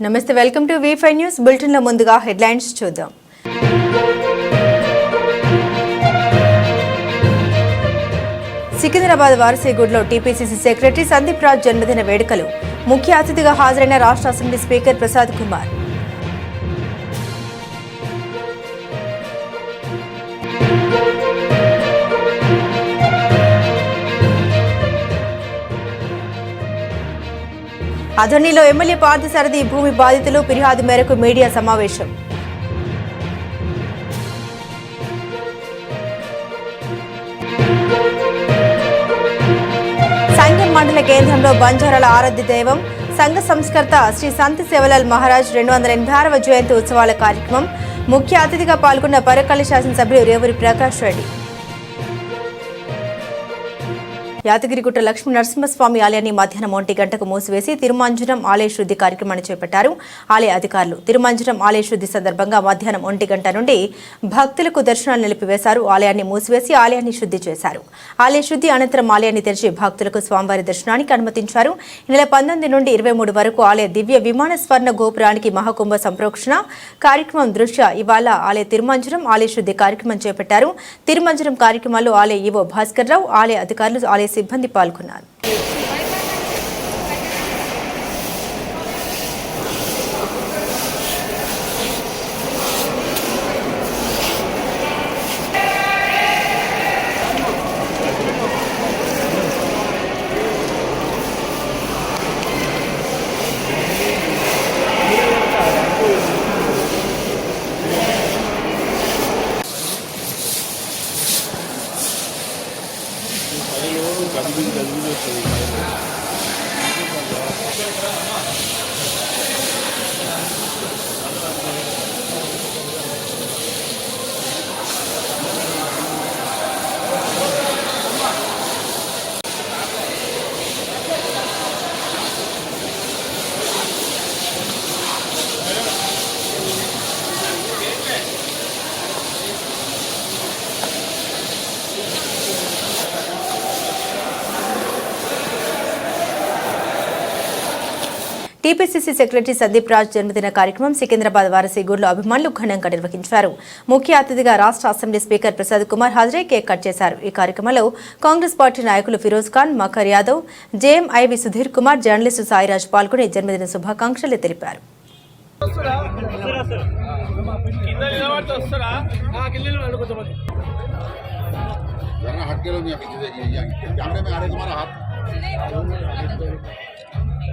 నమస్తే, welcome to V5 news bulletin లో ముందుగా హెడ్లైన్స్ చూద్దాం. సికింద్రాబాద్ వారసీగూడలో టీపీసీసీ సెక్రటరీ సందీప్ రాజ్ జన్మదిన వేడుకలు. ముఖ్య అతిథిగా హాజరైన రాష్ట్ర అసెంబ్లీ స్పీకర్ ప్రసాద్ కుమార్. అధర్నిలో ఎమ్మెల్యే పార్థసారథి భూమి బాధితులు ఫిర్యాదు మేరకు మీడియా సమావేశం. సంగం మండల కేంద్రంలో బంజారాల ఆరాధ్య దైవం సంఘ సంస్కర్త శ్రీ సంత్ సేవలాల్ మహారాజ్ 286వ జయంతి ఉత్సవాల కార్యక్రమం. ముఖ్య అతిథిగా పాల్గొన్న పరకాల శాసనసభ్యులు రేవూరి ప్రకాష్ రెడ్డి. యాదగిరిగుట్ట లక్ష్మీ నరసింహస్వామి ఆలయాన్ని మధ్యాహ్నం 1 గంటకు మూసివేసి తిరుమంజనం ఆలయ శుద్ధి కార్యక్రమాన్ని చేపట్టారు ఆలయ అధికారులు. తిరుమంజనం ఆలయ శుద్ధి సందర్భంగా మధ్యాహ్నం 1 గంట నుండి భక్తులకు దర్శనాలు నిలిపివేశారు. ఆలయాన్ని మూసివేసి ఆలయాన్ని శుద్ధి చేశారు. ఆలయ శుద్ధి అనంతరం ఆలయాన్ని తెరిచి భక్తులకు స్వామివారి దర్శనానికి అనుమతించారు. ఈ నెల 19 నుండి 23 వరకు ఆలయ దివ్య విమాన స్వర్ణ గోపురానికి మహాకుంభ సంప్రోక్షణ కార్యక్రమం దృష్ట్యా ఇవాళ ఆలయ తిరుమంజనం ఆలయ శుద్ధి కార్యక్రమం చేపట్టారు. తిరుమంజనం కార్యక్రమాల్లో ఆలయ ఈవో భాస్కర్ రావు, ఆలయ అధికారులు, ఆలయ సిబ్బంది పాల్గొన్నారు. టీపీసీసీ సెక్రటరీ సందీప్ రాజ్ జన్మదిన కార్యక్రమం సికింద్రాబాద్ వారసీగూడలో అభిమానులు ఘనంగా నిర్వహించారు. ముఖ్య అతిథిగా రాష్ట్ర అసెంబ్లీ స్పీకర్ ప్రసాద్ కుమార్ హాజరై కేక్ కట్ చేశారు. ఈ కార్యక్రమంలో కాంగ్రెస్ పార్టీ నాయకులు ఫిరోజ్ ఖాన్, మకర్ యాదవ్, జేఎంఐవి సుధీర్ కుమార్, జర్నలిస్టు సాయిరాజ్ పాల్గొని జన్మదిన శుభాకాంక్షలు తెలిపారు.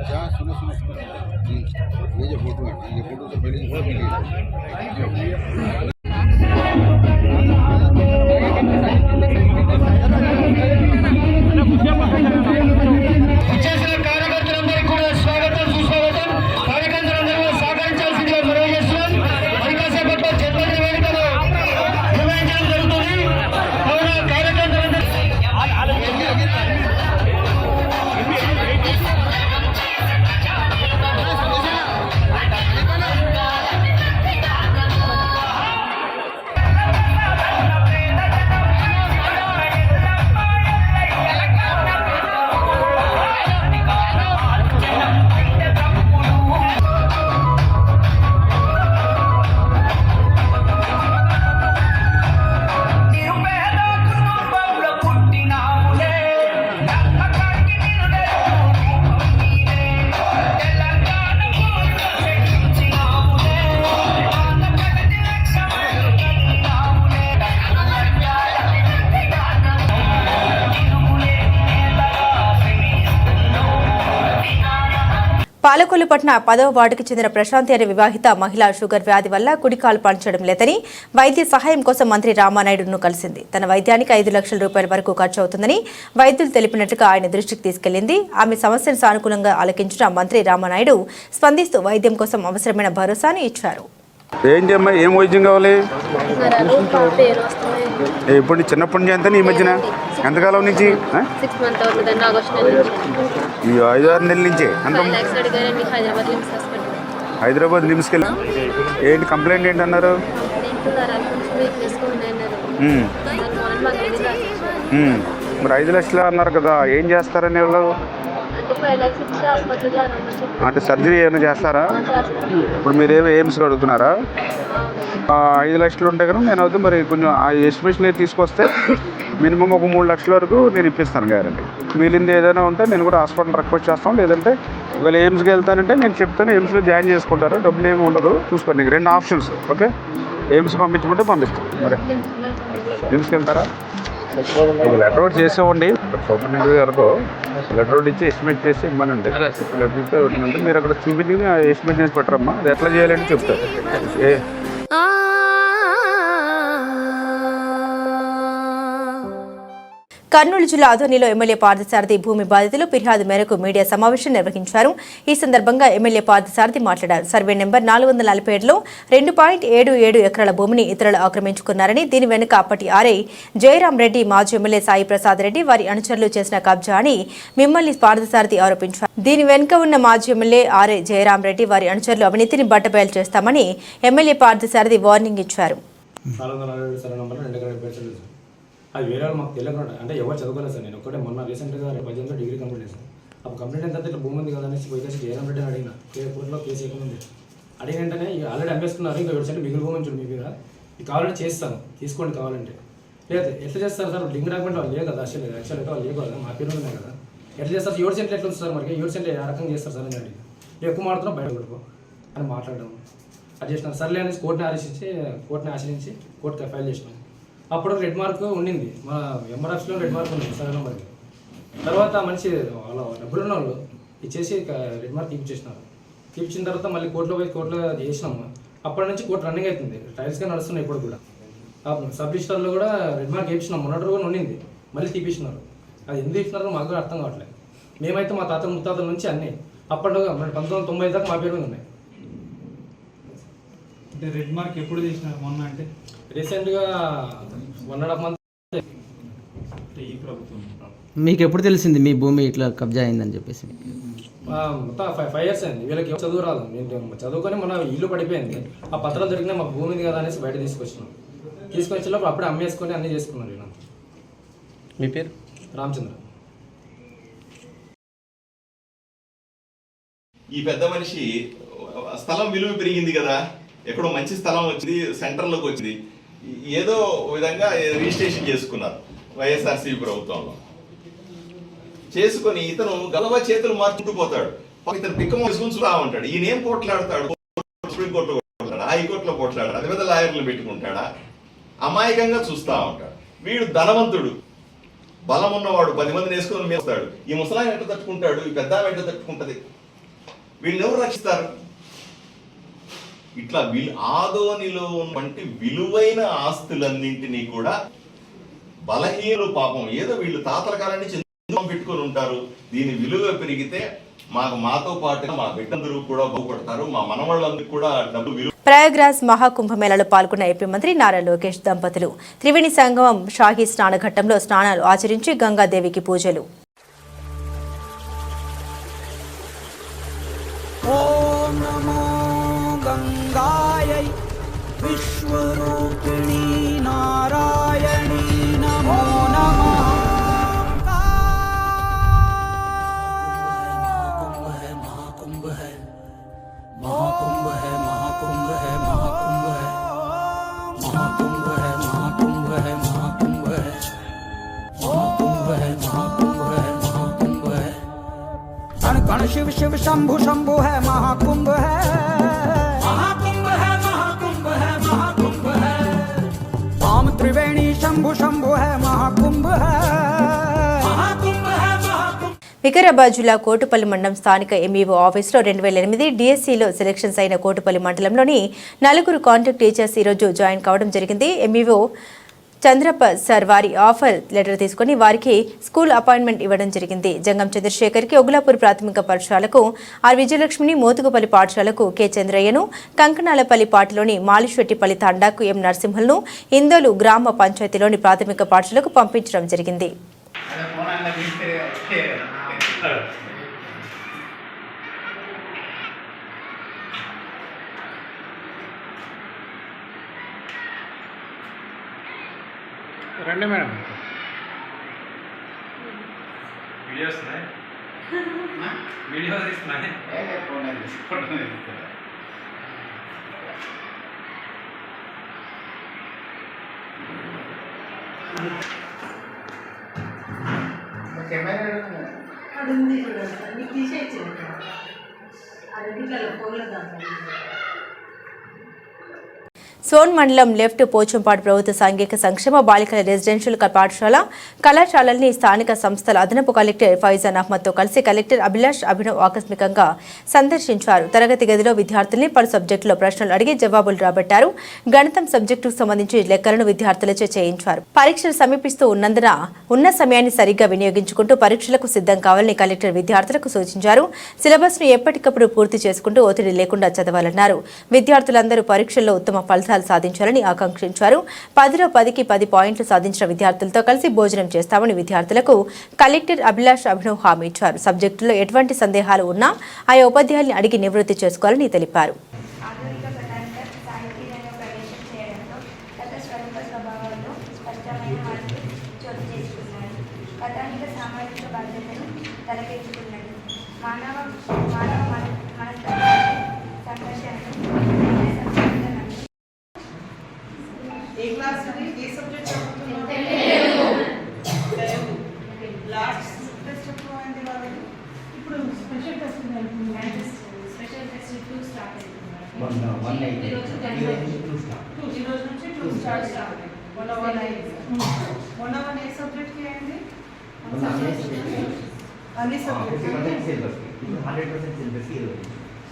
अच्छा सुनो सुनो सुनो ये जो फोटो है ये फोटो से पहले जो मिली పాలకొల్లు పట్టణ 10వ వార్డుకు చెందిన ప్రశాంతి అనే వివాహిత మహిళ షుగర్ వ్యాధి వల్ల కుడికాలు పనిచేయడం లేదని వైద్య సహాయం కోసం మంత్రి రామానాయుడును కలిసింది. తన వైద్యానికి 5 లక్షల రూపాయల వరకు ఖర్చు అవుతుందని వైద్యులు తెలిపినట్లుగా ఆయన దృష్టికి తీసుకెళ్లింది. ఆమె సమస్యను సానుకూలంగా ఆలకించిన మంత్రి రామానాయుడు స్పందిస్తూ వైద్యం కోసం అవసరమైన భరోసాను ఇచ్చారు. ఏం వైద్యం కావాలి? ఇప్పుడు చిన్నప్పటి నుంచి ఎంత? ఈ మధ్యన ఎంతకాలం నుంచి? ఈ 5-6 నెలల నుంచి. హైదరాబాద్ నిమ్స్కి వెళ్ళి ఏంటి కంప్లైంట్ ఏంటి అన్నారు? మరి 5 లక్షలు అన్నారు కదా, ఏం చేస్తారని వాళ్ళు? 5 lakhs ఇచ్చి ఆసుపత్రిలో రమ్మని అంటే సర్జరీ ఏమైనా చేస్తారా? ఇప్పుడు మీరు ఎయిమ్స్కి అడుగుతున్నారా? 5 లక్షలు ఉంటే కనుక నేను అవుతుంది మరి కొంచెం ఆ ఎస్టిమేషన్ తీసుకొస్తే మినిమం ఒక 3 లక్షల వరకు నేను ఇప్పిస్తాను గ్యారంటీ. మిగిలింది ఏదైనా ఉంటే నేను కూడా హాస్పిటల్ రిక్వెస్ట్ చేస్తాను. లేదంటే ఒకవేళ ఎయిమ్స్కి వెళ్తానంటే నేను చెప్తాను, ఎయిమ్స్లో జాయిన్ చేసుకుంటారు, డబ్బులు ఏమి ఉండదు. చూసుకోండి, నీకు 2 ఆప్షన్స్. ఓకే, ఎయిమ్స్ పంపించుకుంటే పంపిస్తాం. మరి ఎయిమ్స్కి వెళ్తారా? ఒక లెటర్ అవుట్ చేసేవ్వండి సూపరింటెండెంట్ గారితో. లెటర్ అవుట్ ఇచ్చి ఎస్టిమేట్ చేసి ఇవ్వనండి. లెటర్ ఇస్తే ఉంటే మీరు అక్కడ చూపించి ఎస్టిమేట్ చేసి పెట్టరమ్మా. అది ఎట్లా చేయాలంటే చెప్తారు. కర్నూలు జిల్లా ఆదోనిలో ఎమ్మెల్యే పార్థసారథి భూమి బాధితులు ఫిర్యాదు మేరకు మీడియా సమావేశం నిర్వహించారు. ఈ సందర్భంగా ఎమ్మెల్యే పార్థసారథి మాట్లాడారు. సర్వే నెంబర్ 447లో 2.77 ఎకరాల భూమిని ఇతరులు ఆక్రమించుకున్నారని, దీని వెనుక అప్పటి ఆర్ఐ జయరాం రెడ్డి, మాజీ ఎమ్మెల్యే సాయి ప్రసాద్ రెడ్డి, వారి అనుచరులు చేసిన కబ్జా అని మిమ్మల్ని పార్థసారథి ఆరోపించారు. దీని వెనుక ఉన్న మాజీ ఎమ్మెల్యే ఆర్ఐ జయరాం రెడ్డి, వారి అనుచరులు అవినీతిని బట్టబయలు చేస్తామని ఎమ్మెల్యే పార్థసారథి వార్నింగ్ ఇచ్చారు. అది వేరే వాళ్ళు మాకు తెలియకుండా, అంటే ఎవరు చదువుకోలేదు సార్. నేను ఒకటే మొన్న రీసెంట్గా 18 డిగ్రీ కంప్లీట్ చేశాను. అప్పుడు కంప్లీట్ అయిన తర్వాత ఇట్లా భూమి ఉంది కదా అనేసి పోయి జయరాం రెడ్డి అని అడిగిన. కోర్టులో కేసు చేయకుండా అడిగిన వెంటనే ఆల్రెడీ అమ్మేసుకున్నారు, ఇంకా 7 సెంట్లు మిగిలి భూమి చూడు మీ మీద, ఇది కావాలంటే చేస్తాను, తీసుకోండి కావాలంటే. లేదు ఎట్లా చేస్తారు సార్, లింక్ డాక్యుమెంట్ వాళ్ళు లేదు కదా, యాక్చువల్ వాళ్ళు లేవు కదా, మా పేరు ఉన్నాయి కదా, ఎట్లా చేస్తారు? 7 సెంట్లు ఎట్లా ఉంది సార్, మరి 7 సెంట్లు ఏ రకంగా చేస్తారు సార్ అని అడిగి, ఎక్కువ మాడుతున్నావు బయట కొట్టుకో అని మాట్లాడడం. అది చేసినారు. సర్లే అనేసి కోర్టుని ఆశ్రయించి కోర్టుకి ఫైల్ చేసినాం. అప్పుడు రెడ్ మార్క్ ఉండింది, మన ఎంఆర్ఎఫ్లో రెడ్ మార్క్ ఉంది సర్వే నెంబర్కి. తర్వాత మనిషి వాళ్ళ డబ్బులు ఉన్న వాళ్ళు ఇచ్చేసి రెడ్ మార్క్ తీపిచ్చేసినారు. తీపిచ్చిన తర్వాత మళ్ళీ కోర్టులో చేసినాము. అప్పటి నుంచి కోర్టు రన్నింగ్ అవుతుంది, ట్రయల్స్గా నడుస్తున్నాయి ఇప్పుడు కూడా. సబ్ రిజిస్టర్లో కూడా రెడ్ మార్క్ వేయించినాం, మొన్నటి కూడా ఉండింది, మళ్ళీ తీపిచ్చినారు. అది ఎందుకు తీపిచ్చినారో మాకు కూడా అర్థం కావట్లేదు. మేమైతే మా తాతల ముత్తాతల నుంచి అన్నీ అప్పట్లో 1990 దాకా మా పేరు మీద ఉన్నాయి. అంటే రెడ్ మార్క్ ఎప్పుడు తీసినారు? మొన్న అంటే రీసెంట్గా 1.5 month. ఈ ప్రభుత్వం మీకు ఎప్పుడు తెలిసింది మీ భూమి ఇట్లా కబ్జా అయిందని చెప్పేసి? మొత్తం 5 years అయింది. వీళ్ళకి చదువు రాదు, నేను చదువుకొని మన ఇల్లు పడిపోయింది. ఆ పత్రాలు దొరికినా మాకు భూమి ఉంది కదా అనేసి బయట తీసుకొచ్చినప్పుడు అప్పుడే అమ్మేసుకొని అన్నీ చేసుకున్నారు. వీళ్ళు. మీ పేరు? రామచంద్ర. ఈ పెద్ద మనిషి స్థలం విలువ పెరిగింది కదా, ఎక్కడో మంచి స్థలం వచ్చింది, సెంటర్లోకి వచ్చింది, ఏదో విధంగా రిజిస్ట్రేషన్ చేసుకున్నారు వైఎస్ఆర్సీపీ ప్రభుత్వంలో. చేసుకొని ఇతను గలవ చేతులు మార్చుకుంటూ పోతాడు. ఇతను పిక్కమ చూసుకుంటా ఉంటాడు. ఈయనేం పోట్లాడతాడు, సుప్రీంకోర్టులో పోట్లాడా, హైకోర్టులో పోట్లాడా, అదే పెద్ద లాయర్లు పెట్టుకుంటాడా, అమాయకంగా చూస్తూ ఉంటాడు. వీడు ధనవంతుడు, బలం ఉన్నవాడు, 10 మందిని వేసుకొని మేస్తాడు. ఈ ముసలాయన ఎట్లా తట్టుకుంటాడు, ఈ పెద్ద ఎట్లా తట్టుకుంటది? వీళ్ళని ఎవరు రక్షిస్తారు? ఇట్లా ఆదోనిలో ఉన్నటువంటి విలువైన ఆస్తులన్నింటినీ కూడా బలహీనులు పాపం ఏదో వీళ్ళు తాతల కాలాన్ని చిన్న పెట్టుకొని ఉంటారు. దీని విలువ పెరిగితే మాతో పాటు మా బిడ్డందరూ కూడా బాగుపడతారు, మా మనవాళ్ళందరూ కూడా డబ్బు విలువ. ప్రయాగ్రాజ్ మహాకుంభమేళాలో పాల్గొన్న ఏపీ మంత్రి నారా లోకేష్ దంపతులు త్రివేణి సంగమం షాహీ స్నానఘట్టంలో స్నానాలు ఆచరించి గంగాదేవికి పూజలు. ఓం నమో గంగాయై విశ్వరూపిణీ నారాయణీ నమో నమః. महाकुंभ है महाकुंभ है महाकुंभ है महाकुंभ है महाकुंभ है महाकुंभ है महाकुंभ है महाकुंभ है महाकुंभ है महाकुंभ है कण कण शिव शिव शंभु शंभु है महाकुंभ है महाकुंभ है महाकुंभ है महाकुंभ है राम त्रिवेणी शंभु शंभु है महाकुंभ है महाकुंभ है महाकुंभ. వికారాబాద్ జిల్లా కోటుపల్లి మండలం స్థానిక ఎంఈఓ ఆఫీసులో 2008 డిఎస్సీలో సెలక్షన్స్ అయిన కోటుపల్లి మండలంలోని 4 కాంట్రాక్ట్ టీచర్స్ ఈరోజు జాయిన్ కావడం జరిగింది. ఎంఈఓ చంద్రప్ప సార్ వారి ఆఫర్ లెటర్ తీసుకుని వారికి స్కూల్ అపాయింట్మెంట్ ఇవ్వడం జరిగింది. జంగం చంద్రశేఖర్కి ఒగులాపూర్ ప్రాథమిక పాఠశాలకు, ఆర్ విజయలక్ష్మిని మోతుగుపల్లి పాఠశాలకు, కె చంద్రయ్యను కంకనాలపల్లి పాటలోని మాలిశెట్టిపల్లి తండాకు, ఎం నరసింహులను ఇందోలు గ్రామ పంచాయతీలోని ప్రాథమిక పాఠశాలకు పంపించడం జరిగింది. రండి మేడం. వీడియో తీస్తున్నానే సోన్ మండలం లెఫ్ట్ పోచంపాడు ప్రభుత్వ సాంఘిక సంక్షేమ బాలికల రెసిడెన్షియల్ పాఠశాల కళాశాలల్ని స్థానిక సంస్థల అదనపు కలెక్టర్ ఫైజాన్ అహ్మద్తో కలిసి కలెక్టర్ అభిలాష్ అభినవ్ ఆకస్మికంగా సందర్శించారు. తరగతి గదిలో విద్యార్థుల్ని పలు సబ్జెక్టులో ప్రశ్నలు అడిగి జవాబులు రాబట్టారు. గణితం సబ్జెక్టుకు సంబంధించి లెక్కలను విద్యార్థులచే చేయించారు. పరీక్షలు సమీపిస్తూ ఉన్నందున ఉన్న సమయాన్ని సరిగ్గా వినియోగించుకుంటూ పరీక్షలకు సిద్ధం కావాలని కలెక్టర్ విద్యార్థులకు సూచించారు. సిలబస్ ను ఎప్పటికప్పుడు పూర్తి చేసుకుంటూ ఒత్తిడి లేకుండా చదవాలన్నారు. విద్యార్థులందరూ పరీక్షల్లో ఉత్తమ ఫలితాలు సాధించాలని ఆకాంక్షించారు. 10లో 10కి 10 పాయింట్లు సాధించిన విద్యార్థులతో కలిసి భోజనం చేస్తామని విద్యార్థులకు కలెక్టర్ అభిలాష్ అభినవ్ హామీ ఇచ్చారు. సబ్జెక్టులో ఎటువంటి సందేహాలు ఉన్నా ఆయా ఉపాధ్యాయుల్ని అడిగి నివృత్తి చేసుకోవాలని తెలిపారు.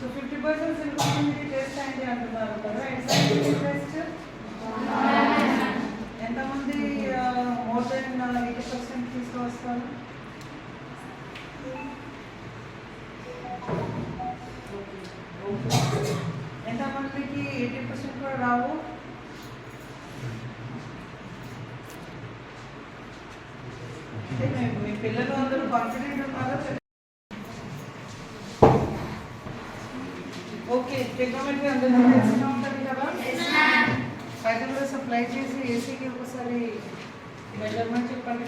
So 50% సిలబస్ టెస్ట్ అయింది అంటున్నారు కదా. ఎంతమంది మోర్ దెన్ 80% తీసుకువస్తారు? ఎంతమందికి 80% కూడా రావు? మీ పిల్లలు అందరూ కాన్ఫిడెంట్ ఉన్నారా? ఓకే, టెక్నాలజీ అందరికీ తెలిసిన ఉంటుంది కదా. అయితే కూడా సప్లై చేసి ఏసీకి ఒకసారి మెజర్మెంట్ చెప్పండి.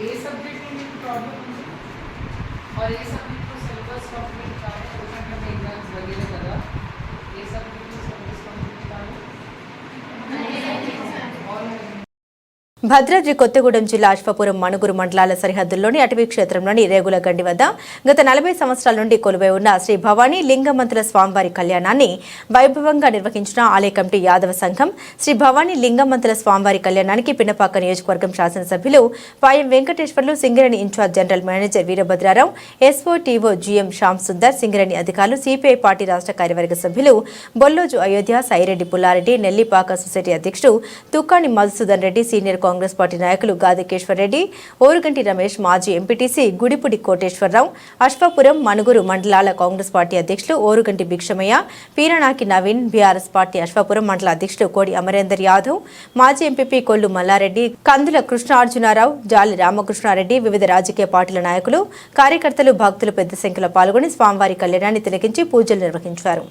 ఏ సబ్జెక్ట్ మీకు प्रॉब्लम ఉంది और ये सब्जेक्ट को सिलेबस कंप्लीट काहे उसमें में एग्जाम्स वगैरह కదా. ये सब्जेक्ट को सिलेबस कंप्लीट काहे భద్రాద్రి కొత్తగూడెం జిల్లా అశ్వాపురం మణుగురు మండలాల సరిహద్దుల్లోని అటవీ క్షేత్రంలోని రేగుల గండి వద్ద గత 40 సంవత్సరాల నుండి కొలువై ఉన్న శ్రీ భవానీ లింగమంతుల స్వామివారి కళ్యాణాన్ని వైభవంగా నిర్వహించిన ఆలయ కమిటీ యాదవ సంఘం శ్రీ భవానీ లింగమంతుల స్వామివారి కళ్యాణానికి పినపాక నియోజకవర్గం శాసనసభ్యులు Payam Venkateswarlu, Singareni in charge general manager Veerabhadrarao, SOTO GM Shyam Sundar, Singareni అధికారులు, సిపిఐ పార్టీ రాష్ట్ర కార్యవర్గ సభ్యులు బొల్లోజు అయోధ్య, సాయిరెడ్డి పుల్లారెడ్డి, నెల్లిపాక సొసైటీ అధ్యక్షుడు Tukkani Madhusudan Reddy, senior Congress party నాయకులు గాదికేశ్వర్ రెడ్డి, ఓరుగంటి రమేష్, మాజీ ఎంపీటీసీ గుడిపుడి కోటేశ్వరరావు, అశ్వాపురం మణుగురు మండలాల కాంగ్రెస్ పార్టీ అధ్యక్షులు ఓరుగంటి భిక్షమయ్య, పీరణాకి నవీన్, బీఆర్ఎస్ పార్టీ అశ్వాపురం మండల అధ్యక్షుడు కోడి అమరేందర్ యాదవ్, మాజీ ఎంపీపీ కొల్లు మల్లారెడ్డి, కందుల కృష్ణార్జునారావు, జాలి రామకృష్ణారెడ్డి, వివిధ రాజకీయ పార్టీల నాయకులు, కార్యకర్తలు, భక్తులు పెద్ద సంఖ్యలో పాల్గొని స్వామివారి కళ్యాణాన్ని తిలకించి పూజలు నిర్వహించారు.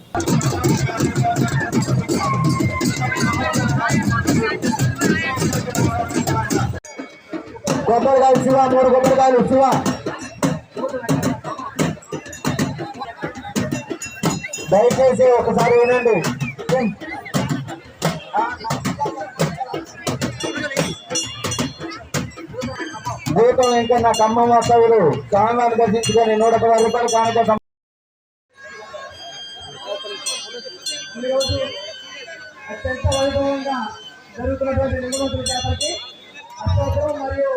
కొబ్బరికాయలు శివ, 3 కొబ్బరికాయలు శివ. దయచేసి ఒకసారి వినండి. భూతం వెంకన్న ఖమ్మం వాస్తవులు స్వామివారిని దర్శించుకొని 110 రూపాయలు కానుక ఘనంగా జరుగుతున్నటువంటి లింగమంతుల జాతరకి అశోకం మరియు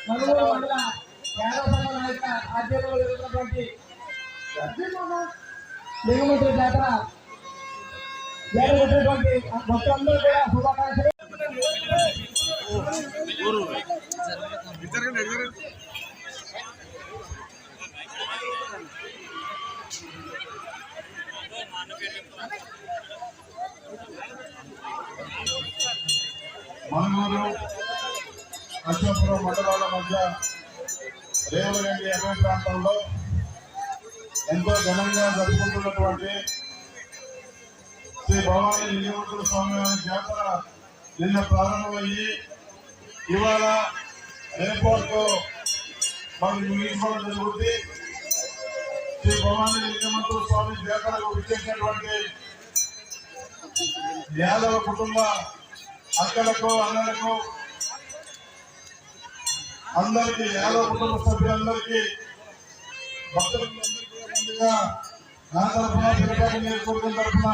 నలుగురు మండల యాదవ సంఘ నాయకుల ఆధ్వర్యంలో జరుగుతున్నటువంటి లింగమంతుల జాతర జరుగుతున్నటువంటి భక్తులందరూ కూడా శుభాకాంక్షలు. మనూరు అశోకపురం మండలాల మధ్య రేవగండి అటవీ ప్రాంతంలో ఎంతో ఘనంగా జరుపుకుంటున్నటువంటి శ్రీ భవానీ లింగమంతుల స్వామి వారి జాతర నిన్న ప్రారంభమయ్యి ఇవాళ రేపటితో మనకి ముగించుకోవడం జరుగుతుంది. శ్రీ భవానీ లింగమంతుల స్వామి జాతరకు విచ్చేసినటువంటి యాదవ కుటుంబ అక్కలకు అన్నలకు అందరికీ యాదవ కుటుంబ సభ్యులందరికీ భక్తులందరికీ ముందుగా నా తరఫున తిరుపతి నియోజకవర్గం తరఫున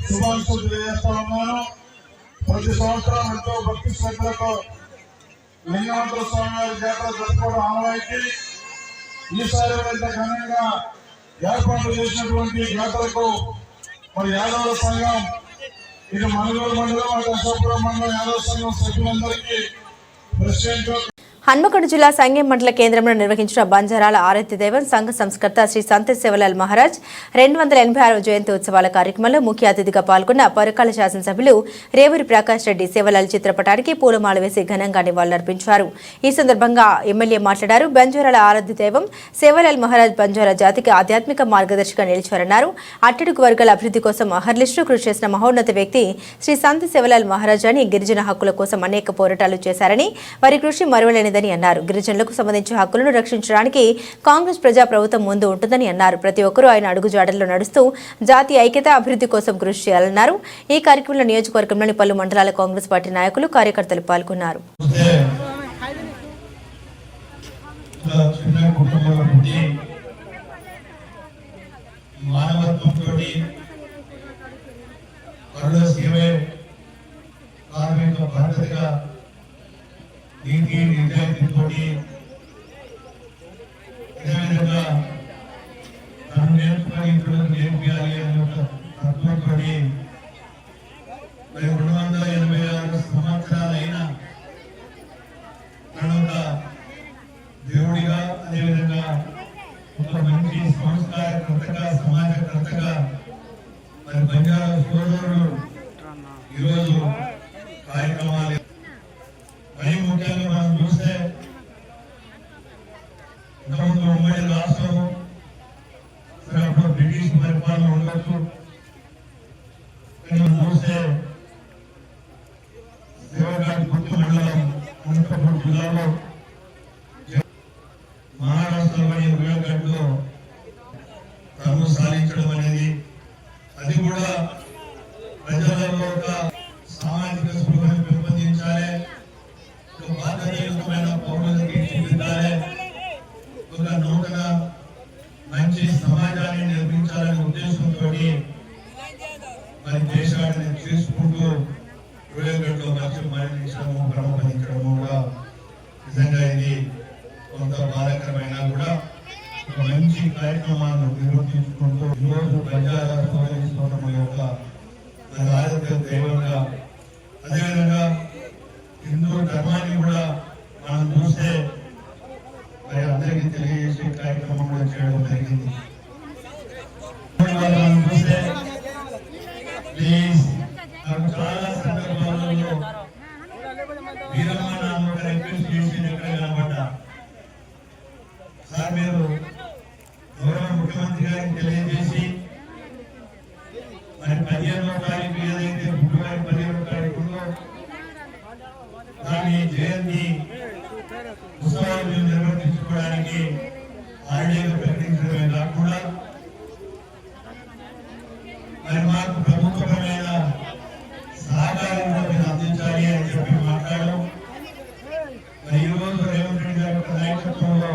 శుభాకాంక్షలు తెలియజేస్తా ఉన్నాను. ప్రతి సంవత్సరం ఎంతో భక్తి శ్రద్ధలతో లింగమంతుల స్వామి వారి జాతర జరుపుకోవడం ఆనవాయితీ. ఈసారి ఎంత ఘనంగా ఏర్పాటు చేసినటువంటి జాతరకు మరి యాదవ సంఘం ఇటు మనగూరు మండలం అటు అశోకపురం మండలం యాదవ సంఘం సభ్యులందరికీ ప్రెసిడెంట్ హన్మకొండ జిల్లా సంగెం మండల కేంద్రంలో నిర్వహించిన బంజారాల ఆరాధ్య దైవం సంఘ సంస్కర్త శ్రీ సంత సేవలాల్ మహారాజ్ 286వ జయంతి ఉత్సవాల కార్యక్రమంలో ముఖ్య అతిథిగా పాల్గొన్న పరకాల శాసనసభ్యులు రేవూరి ప్రకాష్ రెడ్డి సేవలాల్ చిత్రపటానికి పూలమాల వేసి ఘనంగా నివాళులర్పించారు. ఈ సందర్భంగా ఎమ్మెల్యే మాట్లాడారు. బంజారాల ఆరాధ్య దైవం సేవలాల్ మహారాజ్ బంజారా జాతికి ఆధ్యాత్మిక మార్గదర్శిగా నిలిచారన్నారు. అట్టడుగు వర్గాల అభివృద్ధి కోసం అహర్నిశలు కృషి చేసిన మహోన్నత వ్యక్తి శ్రీ సంత సేవలాల్ మహారాజ్ అని గిరిజన హక్కుల కోసం అనేక పోరాటాలు చేశారని వారి కృషి మరువలేనిదని అన్నారు. గిరిజనులకు సంబంధించిన హక్కులను రక్షించడానికి కాంగ్రెస్ ప్రజా ప్రభుత్వం ముందు ఉంటుందని అన్నారు. ప్రతి ఒక్కరూ ఆయన అడుగుజాడల్లో నడుస్తూ జాతీయ ఐక్యత అభివృద్ధి కోసం కృషి చేయాలన్నారు. ఈ కార్యక్రమంలో నియోజకవర్గంలోని పలు మండలాల కాంగ్రెస్ పార్టీ నాయకులు కార్యకర్తలు పాల్గొన్నారు. నీతి నిజాయితీతో అదేవిధంగా తను నేర్చుకుని ఇతరులకు నేర్పించాలి అనే ఒక తత్వంతో మరి 286 సంవత్సరాలైన తను ఒక దేవుడిగా అదేవిధంగా ఒక మంచి సంస్కారకర్తగా సమాజకర్తగా మరి బంజారా సోదరులు ఈరోజు కార్యక్రమాలు మరీ ముఖ్యంగా మనం చూస్తే ఇంతకుముందు ఉమ్మడి రాష్ట్రము అప్పుడు బ్రిటిష్ పరిపాలన ఉండొచ్చు. కానీ చూస్తే దేవఘాట్ గుర్తు మండలం అనంతపురం జిల్లాలో మహారాష్ట్రలోని దేవఘాట్లో తను సాధించడం అనేది అది కూడా ప్రజలలో ఒక సామాజిక స్పృహను పెంపొందించాలి, బాధ్యతయుతమైన పౌరులను తీర్చిదిద్దాలి, ఒక నూతన మంచి సమాజాన్ని నిర్మించాలనే ఉద్దేశంతో మరి దేశాన్ని తీసుకుంటూ ప్రయోగంలో మధ్య మరణించడము క్రమపదించడము కూడా నిజంగా ఇది కొంత బాధాకరమైన కూడా ఒక మంచి కార్యక్రమాలను నిర్వర్తించుకుంటూ ఈరోజు బంజారా సోదరి యొక్క మరి ఆరాధ్య దైవంగా అదేవిధంగా హిందూ ధర్మాన్ని కూడా మనం చూస్తే మరి అందరికీ తెలియజేసే కార్యక్రమం కూడా చేయడం జరిగింది. మనం చూస్తే ప్లీజ్ చాలా సందర్భాలలో వీరమ్మ నాన్న రిక్వెస్ట్ చేసి ఎక్కడ కనబడ్డా సార్ మీరు గౌరవ ముఖ్యమంత్రి గారికి తెలియజేసి మరి 15వ తారీఖు ఏదైతే ఫిబ్రవరి 15వ తారీఖులో దాని జయంతి ఉత్సవాలను నిర్వర్తించుకోవడానికి హాలిడేలు ప్రకటించడమే కాకుండా మరి మాకు ప్రభుత్వపరమైన సహకారం కూడా అందించాలి అని చెప్పి మాట్లాడడం. మరి ఈరోజు రేవంత్ రెడ్డి గారి నాయకత్వంలో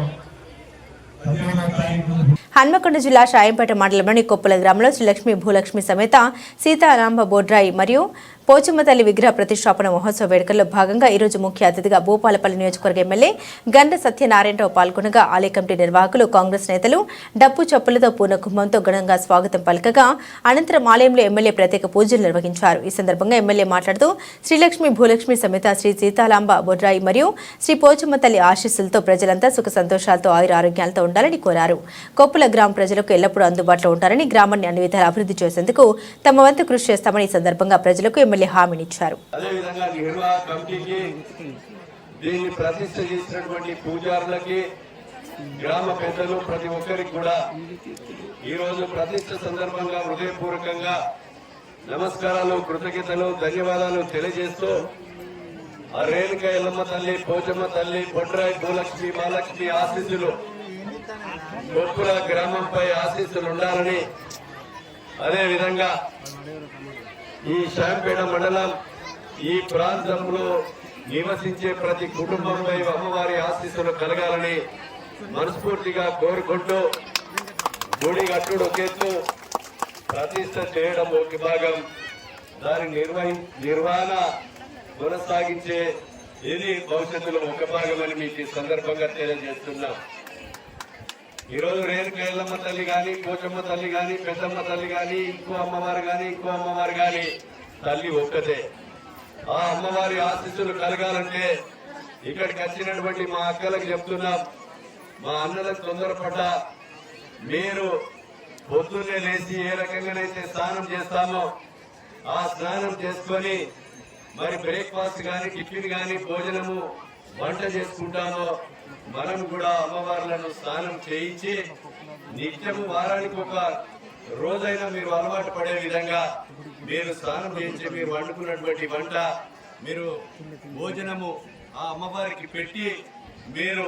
15వ తారీఖు హన్మకొండ జిల్లా షాయంపేట మండలంలోని కొప్పుల గ్రామంలో శ్రీ లక్ష్మీ భూలక్ష్మి సమేత సీతారాంబ బోడ్రాయి మరియు పోచమ్మ తల్లి విగ్రహ ప్రతిష్టాపన మహోత్సవ వేడుకల్లో భాగంగా ఈరోజు ముఖ్య అతిథిగా భూపాలపల్లి నియోజకవర్గ ఎమ్మెల్యే గంట సత్యనారాయణరావు పాల్గొనగా ఆలయ కమిటీ నిర్వాహకులు కాంగ్రెస్ నేతలు డప్పు చప్పులతో పూర్ణకుంభంతో ఘనంగా స్వాగతం పలకగా అనంతరం ఆలయంలో ఎమ్మెల్యే ప్రత్యేక పూజలు నిర్వహించారు. ఈ సందర్భంగా ఎమ్మెల్యే మాట్లాడుతూ శ్రీలక్ష్మి భూలక్ష్మి సమేత శ్రీ సీతాలాంబ బొడ్రాయి మరియు శ్రీ పోచమ్మ తల్లి ఆశీస్సులతో ప్రజలంతా సుఖ సంతోషాలతో ఆయురారోగ్యాలతో ఉండాలని కోరారు. కొప్పుల గ్రామ ప్రజలకు ఎల్లప్పుడూ అందుబాటులో ఉంటారని, గ్రామాన్ని అన్ని విధాలా అభివృద్ధి చేసేందుకు తమ వంతు కృషి చేస్తామని ఈ సందర్భంగా ప్రజలకు ఎమ్మెల్యే హామీనిచ్చారు. అదేవిధంగా నిర్వాహక కమిటీకి, దీన్ని ప్రతిష్ఠ చేసినటువంటి పూజారులకి, గ్రామ పెద్దలు ప్రతి ఒక్కరికి కూడా ఈరోజు ప్రతిష్ఠ సందర్భంగా హృదయపూర్వకంగా నమస్కారాలు, కృతజ్ఞతలు, ధన్యవాదాలు తెలియజేస్తూ ఆ రేణుక ఎల్లమ్మ తల్లి, పోచమ్మ తల్లి, బొడ్రాయి భూలక్ష్మి, మహాలక్ష్మి ఆశీస్సులు కొప్పుల గ్రామంపై ఆశీస్సులు ఉండాలని, అదేవిధంగా ఈ శాంపేట మండలం ఈ ప్రాంతంలో నివసించే ప్రతి కుటుంబంపై అమ్మవారి ఆశీస్సులు కలగాలని మనస్ఫూర్తిగా కోరుకుంటూ గుడి కట్టుడు ఒక ఎత్తు, ప్రతిష్ఠ చేయడం ఒక భాగం, దాని నిర్వహణ కొనసాగించే ఇది భవిష్యత్తులో ఒక భాగమని మీకు ఈ సందర్భంగా తెలియజేస్తున్నాం. ఈరోజు రేణుక ఎల్లమ్మ తల్లి కానీ, పోచమ్మ తల్లి కానీ, పెద్దమ్మ తల్లి కానీ, ఇంకో అమ్మవారు కానీ తల్లి ఒక్కతే. ఆ అమ్మవారి ఆశీస్సులు కలగాలంటే ఇక్కడికి వచ్చినటువంటి మా అక్కలకు చెప్తున్నాం, మా అన్నలకు తొందరపడ్డా మీరు పొద్దున్నే లేచి ఏ రకంగానైతే స్నానం చేస్తామో ఆ స్నానం చేసుకొని మరి బ్రేక్ఫాస్ట్ కానీ, టిఫిన్ కానీ, భోజనము వంట చేసుకుంటామో మనం కూడా అమ్మవార్లను స్నానం చేయించి నిత్యము వారానికి ఒక రోజైనా మీరు అలవాటు పడే విధంగా మీరు స్నానం చేయించి మీరు వండుకున్నటువంటి వంట, మీరు భోజనము ఆ అమ్మవారికి పెట్టి మీరు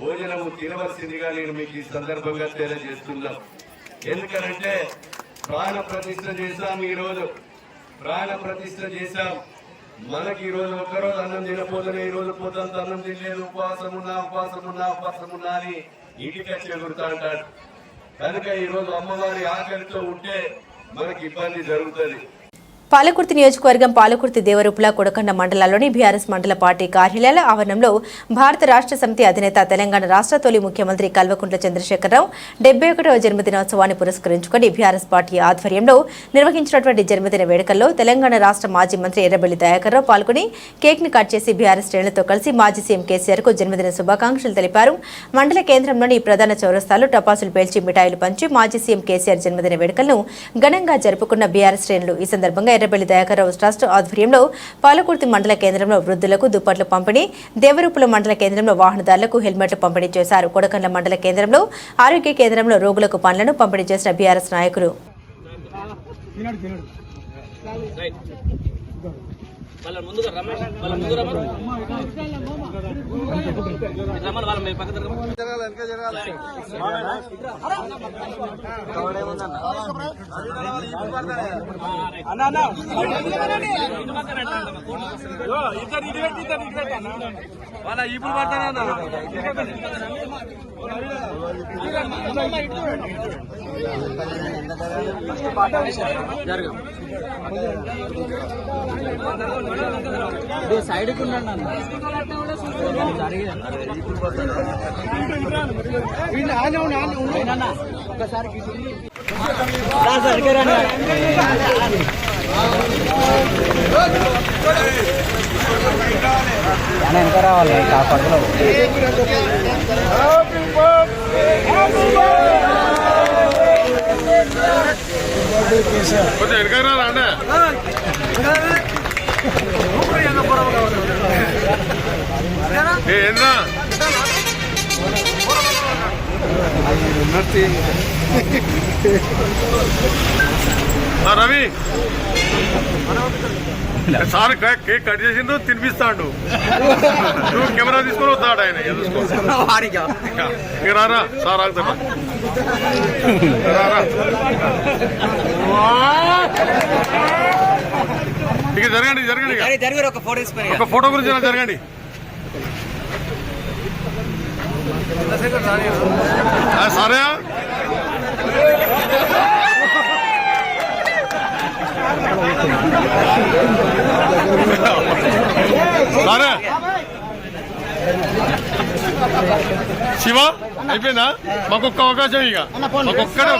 భోజనము తినవలసిందిగా నేను మీకు ఈ సందర్భంగా తెలియజేస్తున్నాం. ఎందుకనంటే ప్రాణ ప్రతిష్ఠ చేశాం, ఈరోజు ప్రాణ ప్రతిష్ఠ చేశాం. మనకి ఈ రోజు ఒక్కరోజు అన్నం తినపోతేనే ఈ రోజు పొద్దుంత అన్నం తినలేదు, ఉపవాసం ఉన్నా అని ఇంటికి వచ్చి ఎగురుతా అంటాడు. కనుక ఈ రోజు అమ్మవారి ఆకలితో ఉంటే మనకి ఇబ్బంది జరుగుతుంది. పాలకుర్తి నియోజకవర్గం పాలకుర్తి దేవరూపుల కొడకొండ మండలాల్లోని బీఆర్ఎస్ మండల పార్టీ కార్యాలయాల ఆవరణంలో భారత రాష్ట్ర సమితి అధినేత, తెలంగాణ రాష్ట్ర తొలి ముఖ్యమంత్రి కల్వకుంట్ల చంద్రశేఖరరావు 71వ జన్మదినోత్సవాన్ని పురస్కరించుకుని బీఆర్ఎస్ పార్టీ ఆధ్వర్యంలో నిర్వహించినటువంటి జన్మదిన వేడుకల్లో తెలంగాణ రాష్ట్ర మాజీ మంత్రి ఎర్రబెల్లి దయాకర్రావు పాల్గొని కేక్ ని కట్ చేసి బీఆర్ఎస్ శ్రేణులతో కలిసి మాజీ సీఎం కేసీఆర్ కు జన్మదిన శుభాకాంక్షలు తెలిపారు. మండల కేంద్రంలోని ప్రధాన చౌరస్తాలో టపాసులు పేల్చి మిఠాయిలు పంచి మాజీ సీఎం కేసీఆర్ జన్మదిన వేడుకలను ఘనంగా జరుపుకున్న బీఆర్ఎస్ శ్రేణులు ఈ సందర్భంగా ఎర్రబెల్లి దయాకర్రావు ట్రస్ట్ ఆధ్వర్యంలో పాలకుర్తి మండల కేంద్రంలో వృద్ధులకు దుప్పట్లు పంపిణీ, దేవరూపుల మండల కేంద్రంలో వాహనదారులకు హెల్మెట్లు పంపిణీ చేశారు. కొడకండ్ల మండల కేంద్రంలో ఆరోగ్య కేంద్రంలో రోగులకు పండ్లను పంపిణీ చేసిన బీఆర్ఎస్ నాయకులు సైడ్ కు వెనక రావాలి పక్కలో రవి సార్ కేక్ కట్ చేసిండు, తినిపిస్తాడు. నువ్వు కెమెరా తీసుకొని వస్తాడు ఆయన. రారా సార్ ఆగుతా ఇక జరగండి ఒక ఫోటో గురించి జరగండి. సరే శివ అయిపోయిందా? మాకొక్క అవకాశం ఇక మాకొక్కడే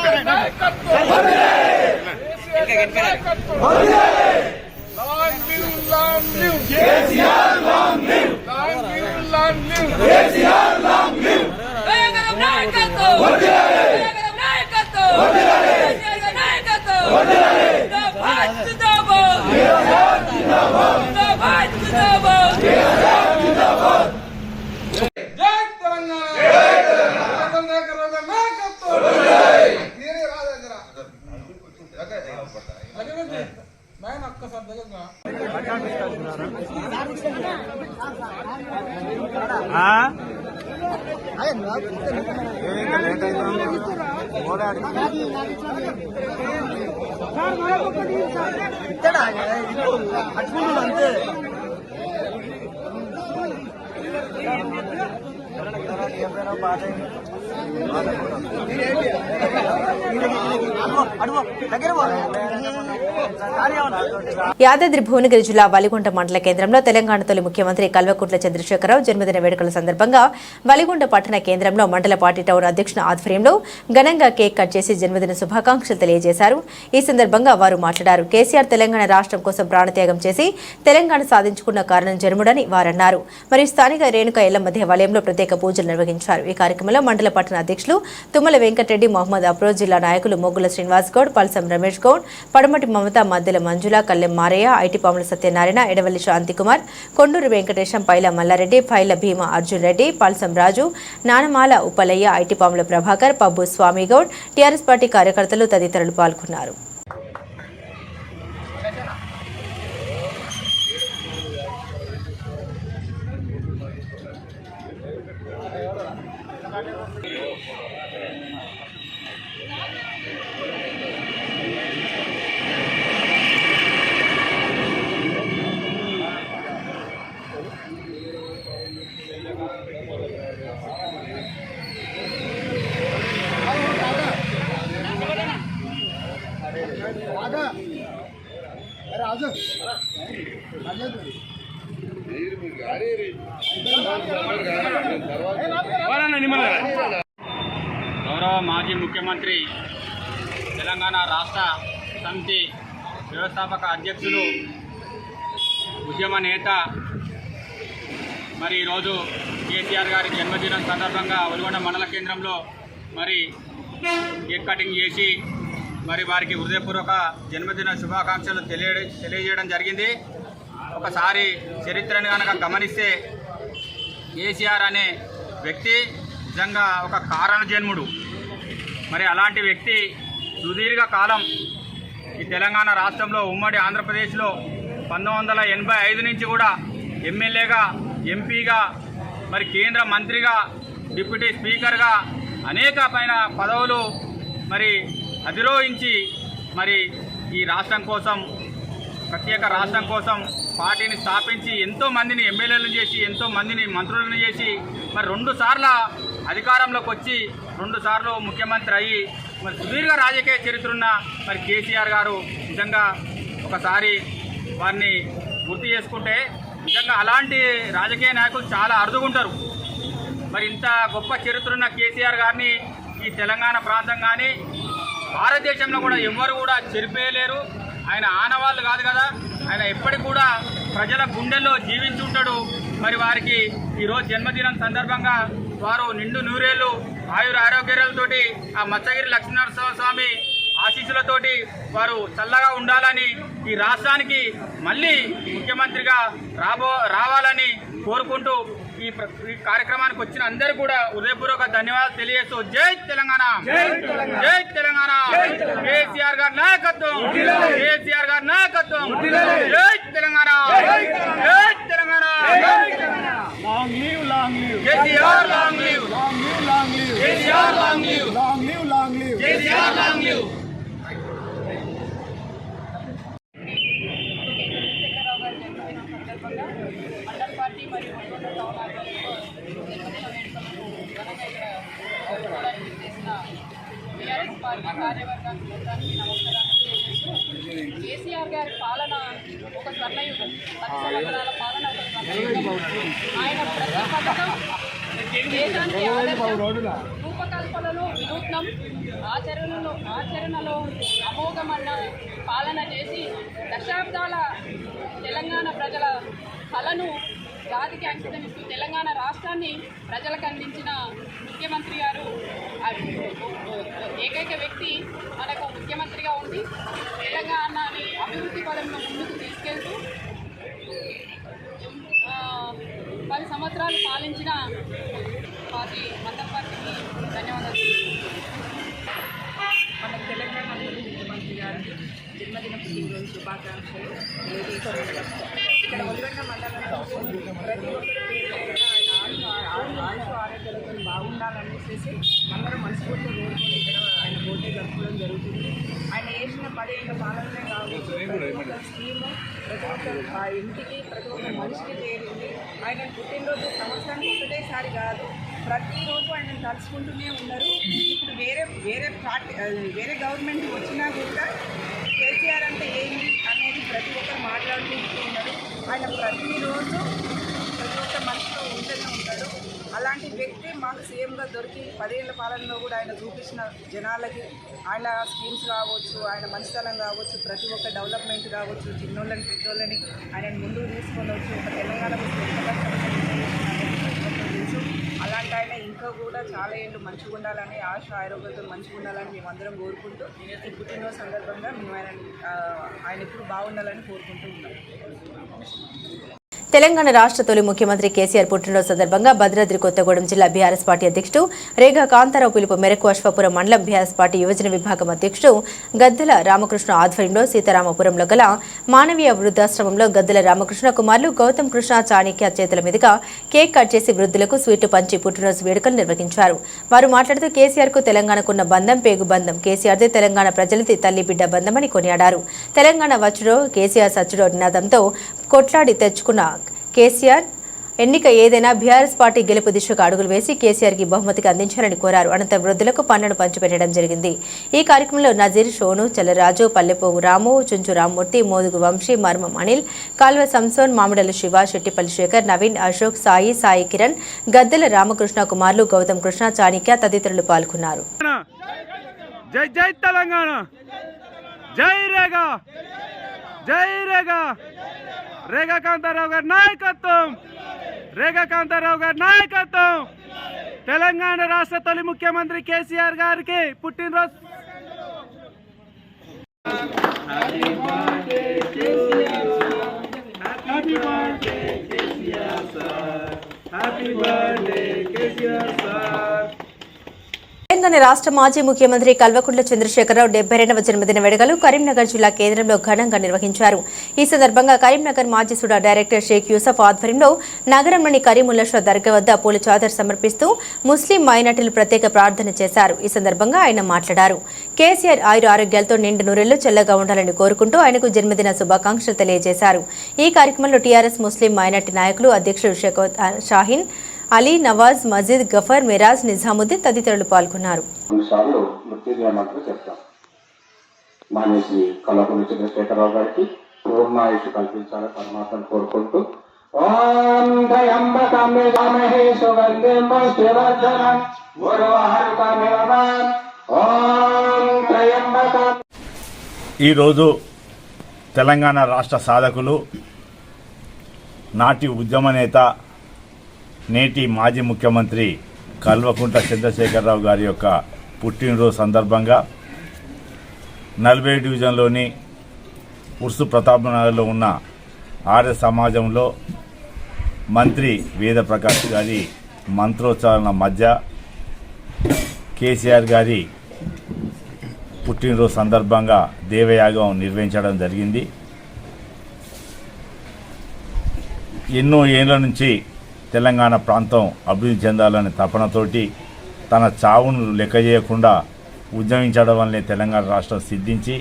యాదాద్రి భువనగిరి జిల్లా వలిగొండ మండల కేంద్రంలో తెలంగాణ తొలి ముఖ్యమంత్రి కల్వకుంట్ల చంద్రశేఖరరావు జన్మదిన వేడుకల సందర్భంగా వలిగొండ పట్టణ కేంద్రంలో మండల పార్టీ టౌన్ అధ్యక్షుల ఆధ్వర్యంలో ఘనంగా కేక్ కట్ చేసి జన్మదిన శుభాకాంక్షలు తెలియజేశారు. ఈ సందర్భంగా వారు మాట్లాడారు. కేసీఆర్ తెలంగాణ రాష్ట్రం కోసం ప్రాణత్యాగం చేసి తెలంగాణ సాధించుకున్న కారణం జన్ముడని వారన్నారు. మరియు స్థానిక రేణుక ఎల్లమ్మ దేవాలయంలో ప్రత్యేక పూజలు నిర్వహించారు. ఈ కార్యక్రమంలో మండల పట్టణ అధ్యక్షులు తుమ్మల వెంకటరెడ్డి, మహమ్మద్ అప్రోజ్, జిల్లా నాయకులు మొగ్గుల శ్రీనివాస్ గౌడ్, పల్సం రమేష్ గౌడ్, పడమటి మమత, మద్దెల మంజుల, కల్లెం మారయ్య, ఐటిపాముల సత్యనారాయణ, ఎడవల్లి శాంతికుమార్, కొండూరు వెంకటేశం, పైల మల్లారెడ్డి, పైల భీమ అర్జున్ రెడ్డి, పల్సం రాజు, నానమాల ఉప్పలయ్య, ఐటిపాముల ప్రభాకర్, పబ్బు స్వామిగౌడ్, టీఆర్ఎస్ పార్టీ కార్యకర్తలు తదితరులు పాల్గొన్నారు. గౌరవ మాజీ ముఖ్యమంత్రి, తెలంగాణ రాష్ట్ర సమితి వ్యవస్థాపక అధ్యక్షులు, ఉద్యమ నేత, మరి ఈరోజు కేసీఆర్ గారి జన్మదినం సందర్భంగా వలిగొండ మండల కేంద్రంలో మరి కేక్ కటింగ్ చేసి మరి వారికి హృదయపూర్వక జన్మదిన శుభాకాంక్షలు తెలియజేయడం జరిగింది. ఒకసారి చరిత్రను కనుక గమనిస్తే కేసీఆర్ అనే వ్యక్తి నిజంగా ఒక కారణ జన్ముడు. మరి అలాంటి వ్యక్తి సుదీర్ఘ కాలం ఈ తెలంగాణ రాష్ట్రంలో ఉమ్మడి ఆంధ్రప్రదేశ్లో 1985 నుంచి కూడా ఎమ్మెల్యేగా, ఎంపీగా, మరి కేంద్ర మంత్రిగా, డిప్యూటీ స్పీకర్గా అనేకమైన పదవులు మరి అధిరోహించి మరి ఈ రాష్ట్రం కోసం, ప్రత్యేక రాష్ట్రం కోసం పార్టీని స్థాపించి ఎంతో మందిని ఎమ్మెల్యేలను చేసి, ఎంతో మందిని మంత్రులను చేసి, మరి 2 సార్లు అధికారంలోకి వచ్చి 2 సార్లు ముఖ్యమంత్రి అయ్యి మరి సుదీర్ఘ రాజకీయ చరిత్ర ఉన్న మరి కేసీఆర్ గారు నిజంగా ఒకసారి వారిని గుర్తు చేసుకుంటే నిజంగా అలాంటి రాజకీయ నాయకులు చాలా అరుదుగుంటారు. మరి ఇంత గొప్ప చరిత్ర ఉన్న కేసీఆర్ గారిని ఈ తెలంగాణ ప్రాంతం కానీ భారతదేశంలో కూడా ఎవ్వరు కూడా చెరిపేయలేరు. ఆయన ఆనవాళ్ళు కాదు కదా, ఆయన ఎప్పటికి కూడా ప్రజల గుండెల్లో జీవించి ఉంటాడు. మరి వారికి ఈరోజు జన్మదినం సందర్భంగా వారు నిండు నూరేళ్లు ఆయుర ఆరోగ్యాలతోటి ఆ మత్స్యగిరి లక్ష్మీనరసింహ స్వామి ఆశీస్సులతోటి వారు చల్లగా ఉండాలని, ఈ రాష్ట్రానికి మళ్ళీ ముఖ్యమంత్రిగా రావాలని కోరుకుంటూ ఈ కార్యక్రమానికి వచ్చిన అందరూ కూడా హృదయపూర్వక ధన్యవాదాలు తెలియజేస్తూ జై తెలంగాణ, జై తెలంగాణ, కేసీఆర్ గారి నాయకత్వం, కేసీఆర్ గారి నాయకత్వం, జై తెలంగాణ, జై Telangana, long live, long live KCR, long live, long live, long live KCR, long live, long live, long live KCR, long live. మండల పార్టీ మరియు వలిగొండ టౌన్ ఆధ్వర్యంలో జన్మదిన వేడుకలను ఘనంగా ఇక్కడ చేసిన టీఆర్ఎస్ పార్టీ కార్యవర్గానికి మొత్తానికి నమస్కారాలు తెలియజేస్తూ కేసీఆర్ గారి పాలన ఒక స్వర్ణయుగం, 10 సంవత్సరాల పాలన ఒక స్వర్ణయుగం. ఆయన ప్రతి పథకం దేశానికి ఆదర్శం, రూపకల్పనలో వినూత్నం, ఆచరణలో అమోఘమన్న పాలన చేసి దశాబ్దాల తెలంగాణ ప్రజల కళను జాతికి అంకితమిస్తూ తెలంగాణ రాష్ట్రాన్ని ప్రజలకు అందించిన ముఖ్యమంత్రి గారు ఏకైక వ్యక్తి మనకు ముఖ్యమంత్రిగా ఉండి తెలంగాణని అభివృద్ధి పదంలో ముందుకు తీసుకెళ్తూ 10 సంవత్సరాలు పాలించిన పార్టీ మందం పార్టీకి ధన్యవాదాలు. మన తెలంగాణ ముఖ్యమంత్రి గారికి జన్మదిన పుట్టినరోజు శుభాకాంక్షలు. ఇక్కడ ఒలిగొండ మండలంలో ప్రతి ఒక్కరు ఆయుష్ ఆరోగ్యాలతో బాగుండాలనేసి అందరూ మనస్ఫూర్తిగా కోరుకొని ఇక్కడ ఆయన బర్త్డే జరుపుకోవడం జరుగుతుంది. ఆయన చేసిన 10 ఏళ్ళ పాలనే కావచ్చు, ప్రతి ఒక్క స్కీము ప్రతి ఒక్క ఇంటికి ప్రతి ఒక్క మనిషికి చేరింది. ఆయన పుట్టినరోజు సంవత్సరానికి ఒకటేసారి కాదు, ప్రతిరోజు ఆయన తలుచుకుంటూనే ఉన్నారు. ఇప్పుడు వేరే గవర్నమెంట్ వచ్చినా కూడా కేసీఆర్ అంటే ఏంటి అనేది ప్రతి ఒక్కరు మాట్లాడుకుంటూ ఉన్నారు. ఆయన ప్రతిరోజు ప్రతి ఒక్క మనిషితో ఉంటూనే ఉంటాడు. అలాంటి వ్యక్తి మాకు సీఎంగా దొరికి 10 ఏళ్ల పాలనలో కూడా ఆయన చూపించిన జనాలకి ఆయన స్కీమ్స్ కావచ్చు, ఆయన మంచితనం కావచ్చు, ప్రతి ఒక్క డెవలప్మెంట్ కావచ్చు, చిన్నోళ్ళని పెద్దోళ్ళని ఆయన ముందుకు తీసుకొని వచ్చి ఒక తెలంగాణ తెలుసు. అలాంటి ఆయన ఇంకా కూడా చాలా ఏళ్ళు మంచిగా ఉండాలని, ఆయుష్ ఆరోగ్యంతో మంచిగా ఉండాలని మేమందరం కోరుకుంటూ ఈ పుట్టినరోజు సందర్భంగా మేము ఆయన ఎప్పుడు బాగుండాలని కోరుకుంటూ ఉన్నాం. తెలంగాణ రాష్ట్ర తొలి ముఖ్యమంత్రి కేసీఆర్ పుట్టినరోజు సందర్భంగా భద్రాద్రి కొత్తగూడెం జిల్లా బీఆర్ఎస్ పార్టీ అధ్యక్షుడు రేగా కాంతారావు పిలుపు మేరకు అశ్వాపురం మండలం బీఆర్ఎస్ పార్టీ యువజన విభాగం అధ్యక్షుడు గద్దెల రామకృష్ణ ఆధ్వర్యంలో సీతారామపురంలో గల మానవీయ వృద్ధాశ్రమంలో గద్దెల రామకృష్ణ కుమారులు గౌతమ్ కృష్ణ చాణిక్య చేతుల మీదుగా కేక్ కట్ చేసి వృద్ధులకు స్వీటు పంచి పుట్టినరోజు వేడుకలు నిర్వహించారు. వారు మాట్లాడుతూ కేసీఆర్ కు తెలంగాణకున్న బంధం పేగు బంధం, కేసీఆర్దే తెలంగాణ ప్రజలది తల్లి బిడ్డ బంధమని కొనియాడారు. తెలంగాణ వచ్చుడో కేసీఆర్ సచ్చుడో నినాదంతో కొట్లాడి తెచ్చుకున్న కేసీఆర్ ఎన్నిక ఏదైనా బీఆర్ఎస్ పార్టీ గెలుపు దిశగా అడుగులు వేసి కేసీఆర్కి బహుమతిగా అందించాలని కోరారు. అనంతరం వృద్ధులకు పన్నును పంచిపెట్టడం జరిగింది. ఈ కార్యక్రమంలో నజీర్, షోను, చెల్లరాజు, పల్లెపోగు రాము, చుంచు రామ్మూర్తి, మోదుగు వంశీ, మర్మం అనిల్, కాల్వ సంసోన్, మామిడల శివ, శెట్టిపల్లి శేఖర్, నవీన్, అశోక్, సాయి కిరణ్, గద్దెల రామకృష్ణ కుమారులు గౌతమ్ కృష్ణ చాణిక్య తదితరులు పాల్గొన్నారు. జై జై తెలంగాణ, జై రేగా, జై రేగా, రేగా కాంతారావు గారి నాయకత్వం, రేగా కాంతారావు గారి నాయకత్వం. తెలంగాణ రాష్ట్ర తొలి ముఖ్యమంత్రి కేసీఆర్ గారికి పుట్టినరోజు. తెలంగాణ రాష్ట్ర మాజీ ముఖ్యమంత్రి కల్వకుంట్ల చంద్రశేఖరరావు 72వ జన్మదిన వేడుకలు కరీంనగర్ జిల్లా కేంద్రంలో ఘనంగా నిర్వహించారు. ఈ సందర్భంగా కరీంనగర్ మాజీ సుడా డైరెక్టర్ షేక్ యూసఫ్ ఆధ్వర్యంలో నగరంలోని కరీముల్లా దర్గా వద్ద పూల చాదర్ సమర్పిస్తూ ముస్లిం మైనార్టీలు ప్రత్యేక ప్రార్థన చేశారు. ఈ సందర్భంగా ఆయన మాట్లాడారు. కేసీఆర్ ఆయుర ఆరోగ్యాలతో నిండు నూరెళ్లు చల్లగా ఉండాలని కోరుకుంటూ ఆయనకు జన్మదిన శుభాకాంక్షలు తెలియజేశారు. ఈ కార్యక్రమంలో టీఆర్ఎస్ ముస్లిం మైనార్టీ నాయకులు అధ్యక్షుడు షేక్ షాహీన్, అలీ, నవాజ్, మజీద్, గఫర్, మిరాజ్, నిజాముద్దీన్ తదితరులు పాల్గొన్నారు. కల్వకుంట్ల చంద్రశేఖరరావు గారికి పూర్ణాయుష్ కల్పించాలని పరమాత్మను కోరుకుంటూ ఈరోజు తెలంగాణ రాష్ట్ర సాధకులు, నాటి ఉద్యమ నేత, నేటి మాజీ ముఖ్యమంత్రి కల్వకుంట్ల చంద్రశేఖరరావు గారి యొక్క పుట్టినరోజు సందర్భంగా 40 డివిజన్లోని ఉర్సు ప్రతాప్ నగర్లో ఉన్న ఆర్య సమాజంలో మంత్రి వేద ప్రకాష్ గారి మంత్రోచ్చారణ మధ్య కేసీఆర్ గారి పుట్టినరోజు సందర్భంగా దేవయాగం నిర్వహించడం జరిగింది. ఎన్నో ఏళ్ల నుంచి తెలంగాణ ప్రాంతం అభివృద్ధి చెందాలనే తపనతోటి తన చావును లెక్క చేయకుండా ఉద్యమించడం వల్లే తెలంగాణ రాష్ట్రం సిద్ధించి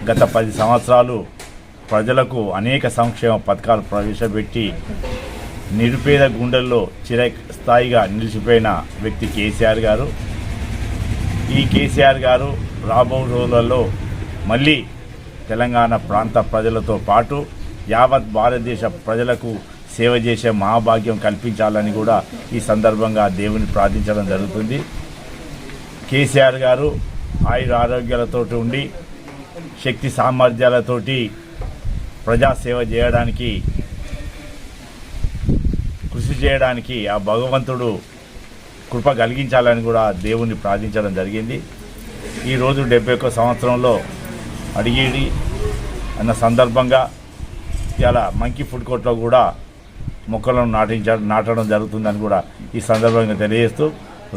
గత 10 సంవత్సరాలు ప్రజలకు అనేక సంక్షేమ పథకాలు ప్రవేశపెట్టి నిరుపేద గుండెల్లో చిరస్థాయిగా నిలిచిపోయిన వ్యక్తి కేసీఆర్ గారు. ఈ కేసీఆర్ గారు రాబో రోజులలో మళ్ళీ తెలంగాణ ప్రాంత ప్రజలతో పాటు యావత్ భారతదేశ ప్రజలకు సేవ చేసే మహాభాగ్యం కల్పించాలని కూడా ఈ సందర్భంగా దేవుని ప్రార్థించడం జరుగుతుంది. కేసీఆర్ గారు ఆయుర ఆరోగ్యాలతో ఉండి శక్తి సామర్థ్యాలతోటి ప్రజాసేవ చేయడానికి కృషి చేయడానికి ఆ భగవంతుడు కృప కలిగించాలని కూడా దేవుణ్ణి ప్రార్థించడం జరిగింది. ఈరోజు 71 సంవత్సరంలో అడిగేది అన్న సందర్భంగా ఇలా మంకీ ఫుడ్ కోర్ట్లో కూడా మొక్కలను నాటడం జరుగుతుందని కూడా ఈ సందర్భంగా తెలియజేస్తూ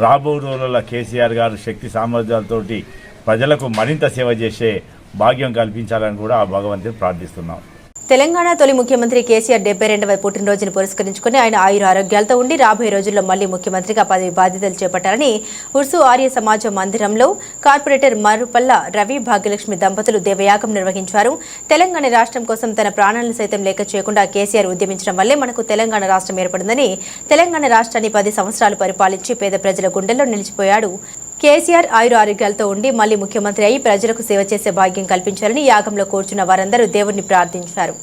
రాబో రోజుల్లో కేసీఆర్ గారు శక్తి సామర్థ్యాలతోటి ప్రజలకు మరింత సేవ చేసే భాగ్యం కల్పించాలని కూడా ఆ భగవంతుని ప్రార్థిస్తున్నాం. తెలంగాణ తొలి ముఖ్యమంత్రి కేసీఆర్ 72వ పుట్టినరోజును పురస్కరించుకుని ఆయన ఆయుర ఆరోగ్యాలతో ఉండి రాబోయే రోజుల్లో మళ్లీ ముఖ్యమంత్రిగా పదవి బాధ్యతలు చేపట్టాలని ఉర్సు ఆర్య సమాజ మందిరంలో కార్పొరేటర్ మరుపల్ల రవి భాగ్యలక్ష్మి దంపతులు దేవయాగం నిర్వహించారు. తెలంగాణ రాష్ట్రం కోసం తన ప్రాణాలను సైతం లెక్క చేయకుండా కేసీఆర్ ఉద్యమించడం వల్లే మనకు తెలంగాణ రాష్ట్రం ఏర్పడిందని, తెలంగాణ రాష్ట్రాన్ని 10 సంవత్సరాలు పరిపాలించి పేద ప్రజల గుండెల్లో నిలిచిపోయాడు. కేసీఆర్ ఆయుర ఆరోగ్యాలతో ఉండి మళ్లీ ముఖ్యమంత్రి అయి ప్రజలకు సేవ చేసే భాగ్యం కల్పించాలని యాగంలో కూర్చున్న వారందరూ దేవుణ్ణి ప్రార్థించారు.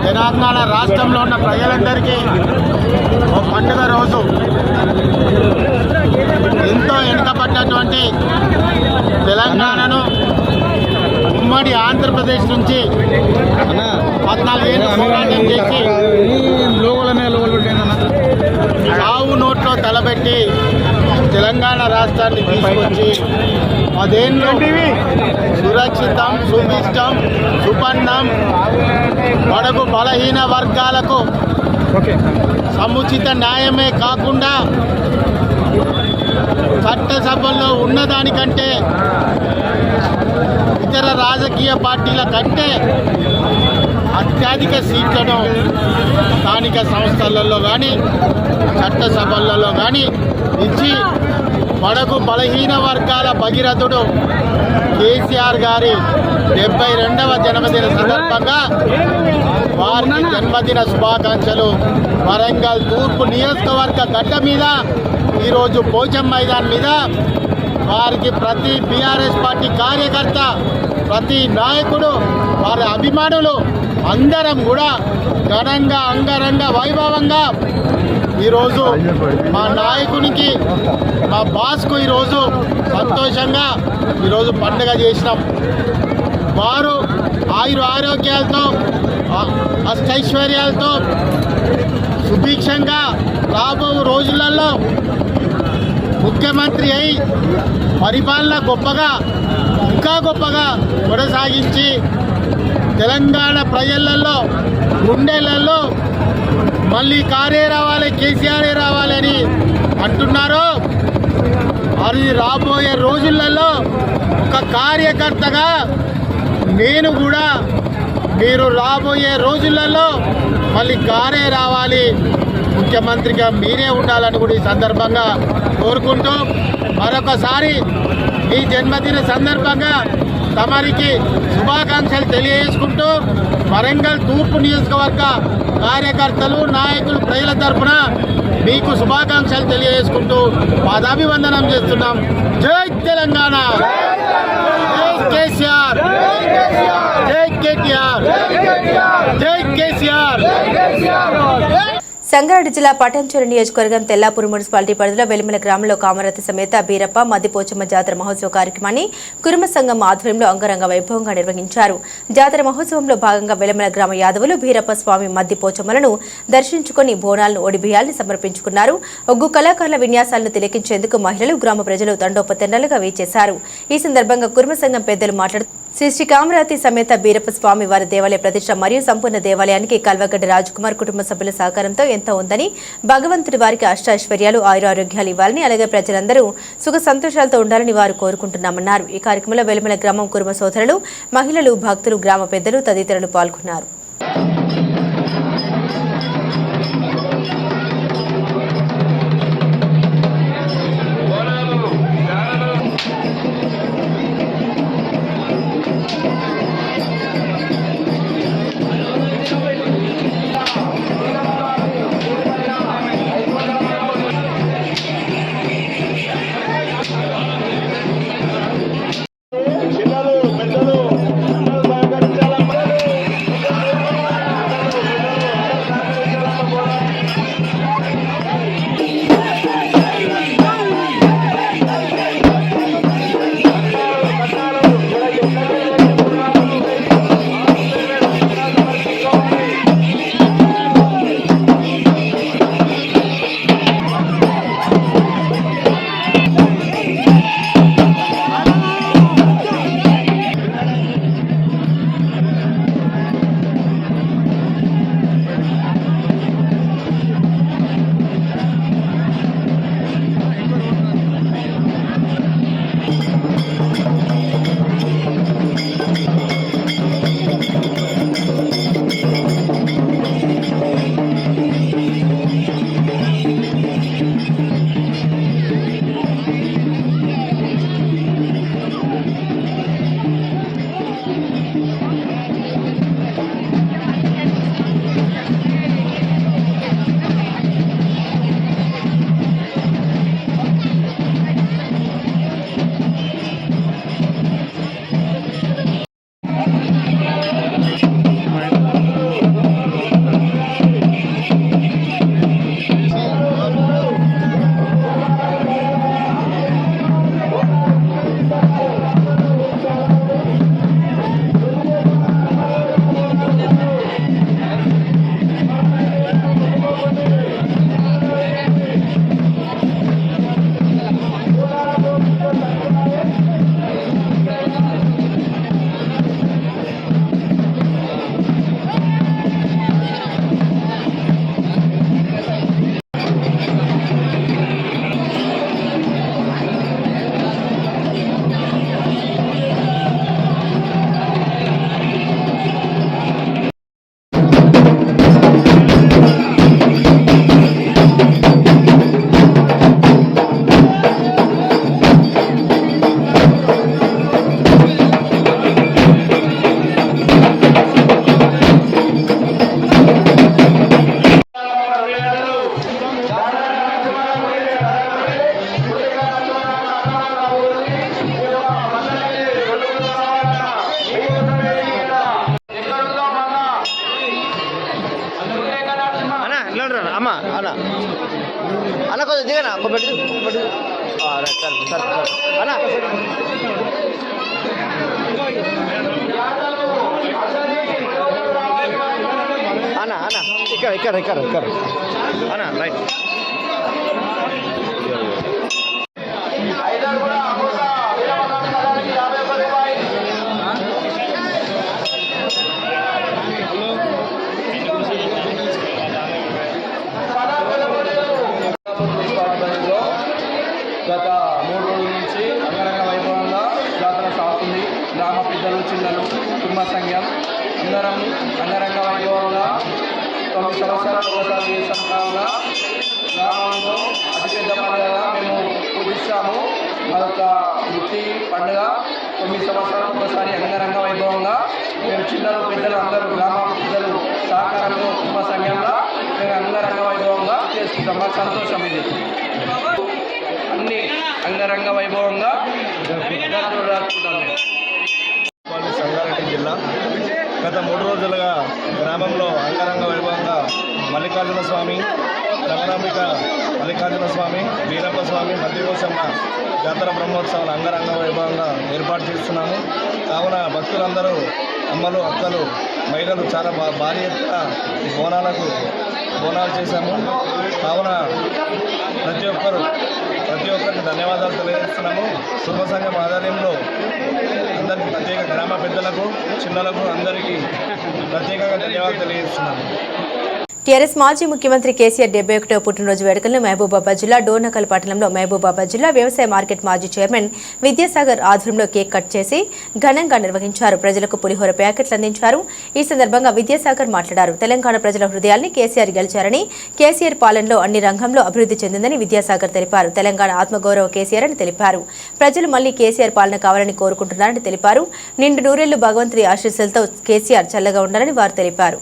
తెలంగాణ రాష్ట్రంలో ఉన్న ప్రజలందరికీ ఒక పండుగ రోజు. ఎంతో వెనుకబడ్డటువంటి తెలంగాణను ఉమ్మడి ఆంధ్రప్రదేశ్ నుంచి 14 ఏళ్ళు పోరాటం చేసి సావు నోట్లో తలబెట్టి తెలంగాణ రాష్ట్రాన్ని తీసుకొచ్చి 10 ఏళ్ళు సురక్షితం, సుభిష్టం, సుపన్నం, బడుగు బలహీన వర్గాలకు సముచిత న్యాయమే కాకుండా చట్టసభల్లో ఉన్నదానికంటే ఇతర రాజకీయ పార్టీల కంటే అత్యధిక సీట్లను స్థానిక సంస్థలలో కానీ చట్టసభలలో కానీ ఇచ్చి బడుగు బలహీన వర్గాల భగీరథుడు కేసీఆర్ గారి 72వ జన్మదిన సందర్భంగా వారికి జన్మదిన శుభాకాంక్షలు. వరంగల్ తూర్పు నియోజకవర్గ గడ్డ మీద ఈరోజు పోచం మైదాన్ మీద వారికి ప్రతి బీఆర్ఎస్ పార్టీ కార్యకర్త, ప్రతి నాయకుడు, వారి అభిమానులు అందరం కూడా ఘనంగా అంగరంగ వైభవంగా ఈరోజు మా నాయకునికి, మా బాస్కు ఈరోజు సంతోషంగా ఈరోజు పండుగ చేసినాం. వారు ఆరోగ్యాలతో అష్టైశ్వర్యాలతో సుభిక్షంగా రాబో రోజులలో ముఖ్యమంత్రి అయి పరిపాలన గొప్పగా ఇంకా గొప్పగా కొనసాగించి తెలంగాణ ప్రజలలో గుండెలలో మళ్ళీ కారే రావాలి, కేసీఆరే రావాలని అంటున్నారు. అది రాబోయే రోజులలో ఒక కార్యకర్తగా నేను కూడా మీరు రాబోయే రోజులలో మళ్ళీ కారే రావాలి, ముఖ్యమంత్రిగా మీరే ఉండాలని కూడా ఈ సందర్భంగా కోరుకుంటూ మరొకసారి ఈ జన్మదిన సందర్భంగా తమరికి శుభాకాంక్షలు తెలియజేసుకుంటూ వరంగల్ తూర్పు నియోజకవర్గ కార్యకర్తలు, నాయకులు, ప్రజల తరఫున మీకు శుభాకాంక్షలు తెలియజేసుకుంటూ పాదాభివందనం చేస్తున్నాం. జై తెలంగాణ, జై కేసీఆర్, జై కేటీఆర్, జై కేసీఆర్. సంగారెడ్డి జిల్లా పటాన్చెరు నియోజకవర్గం తెల్లాపూర్ మున్సిపాలిటీ పరిధిలో వెలిమల గ్రామంలో కామరతి సమేత బీరప్ప మద్దిపోచమ్మ జాతర మహోత్సవ కార్యక్రమాన్ని కురుమ సంఘం ఆధ్వర్యంలో అంగరంగ వైభవంగా నిర్వహించారు. జాతర మహోత్సవంలో భాగంగా వెలిమల గ్రామ యాదవులు బీరప్ప స్వామి మద్దిపోచమ్మలను దర్శించుకుని బోనాలను ఒడిబియ్యాల్ని సమర్పించుకున్నారు. ఒగ్గు కళాకారుల విన్యాసాలను తిలకించేందుకు మహిళలు, గ్రామ ప్రజలు తండోపతండాలుగా వేచేశారు. ఈ సందర్భంగా కురుమ సంఘం పెద్దలు మాట్లాడుతూ శ్రీ శ్రీ కామరాతి సమేత బీరప్ప స్వామి వారి దేవాలయ ప్రతిష్ట మరియు సంపూర్ణ దేవాలయానికి కల్వగడ్డ రాజ్కుమార్ కుటుంబ సభ్యుల సహకారంతో ఎంతో ఉందని, భగవంతుడి వారికి అష్టాైశ్వర్యాలు ఆయురారోగ్యాలు ఇవ్వాలని, అలాగే ప్రజలందరూ సుఖ సంతోషాలతో ఉండాలని వారు కోరుకుంటున్నామన్నారు. ఈ కార్యక్రమంలో వెలుమల గ్రామం కురుమ సోదరులు, మహిళలు, భక్తులు, గ్రామ పెద్దలు తదితరులు పాల్గొన్నారు. అన్న కొంచెం దిగనా అన్న అన్న అన్న ఇక్కడ అన్న రైట్ గత 3 రోజుల నుంచి అంగరంగ వైభవంగా జాతర సాగుతుంది. గ్రామ పెద్దలు, చిన్నలు, కుటుంబ సంఘం అందరం అంగరంగ వైభవంగా 9 సంవత్సరాలు ఒకసారి సంఘంగా గ్రామంలో అతిపెద్ద పండుగగా మేము పూజిస్తాము. మరొక వృత్తి పండుగ 9 సంవత్సరాలు ఒకసారి అంగరంగ వైభవంగా మేము చిన్నలు, పెద్దలు అందరూ గ్రామ పెద్దలు సహకారంలో కుటుంబ సంఘంగా మేము అంగరంగ వైభవంగా చేసుకుంటాం. మాకు సంతోషం ఇది. అన్ని అంగరంగ వైభవంగా సంగారెడ్డి జిల్లా గత 3 రోజులుగా గ్రామంలో అంగరంగ వైభవంగా మల్లికార్జున స్వామి, రమణాంబిక మల్లికార్జున స్వామి, వీరప్ప స్వామి, మధ్యకోసమ్మ జాతర బ్రహ్మోత్సవాలు అంగరంగ వైభవంగా ఏర్పాటు చేస్తున్నాము. కావున భక్తులందరూ, అమ్మలు, అక్కలు, మహిళలు చాలా భారీ ఎత్తున బోనాలు చేశాము. కావున ప్రతి ఒక్కరికి ధన్యవాదాలు తెలియజేస్తున్నాము. శుభ సంఘం ఆధ్వర్యంలో అందరికీ ప్రత్యేక గ్రామ పెద్దలకు చిన్నలకు అందరికీ ప్రత్యేకంగా ధన్యవాదాలు తెలియజేస్తున్నాము. టీఆర్ఎస్ మాజీ ముఖ్యమంత్రి కేసీఆర్ 71వ పుట్టినరోజు వేడుకలను మహబూబాబాద్ జిల్లా డోర్నకల్ పట్టణంలో మహబూబాబాద్ జిల్లా వ్యవసాయ మార్కెట్ మాజీ చైర్మన్ విద్యాసాగర్ ఆధ్వర్యంలో కేక్ కట్ చేసి ఘనంగా నిర్వహించారు. ప్రజలకు పులిహోర ప్యాకెట్లు అందించారు. ఈ సందర్భంగా విద్యాసాగర్ మాట్లాడారు. తెలంగాణ ప్రజల హృదయాల్ని కేసీఆర్ గెలిచారని, కేసీఆర్ పాలనలో అన్ని రంగంలో అభివృద్ధి చెందిందని విద్యాసాగర్ తెలిపారు. తెలంగాణ ఆత్మగౌరవ కేసీఆర్ అని తెలిపారు. ప్రజలు మళ్లీ కేసీఆర్ పాలన కావాలని కోరుకుంటున్నారని తెలిపారు. నిండు నూరేళ్లు భగవంతుడి ఆశీస్సులతో కేసీఆర్ చల్లగా ఉండాలని వారు తెలిపారు.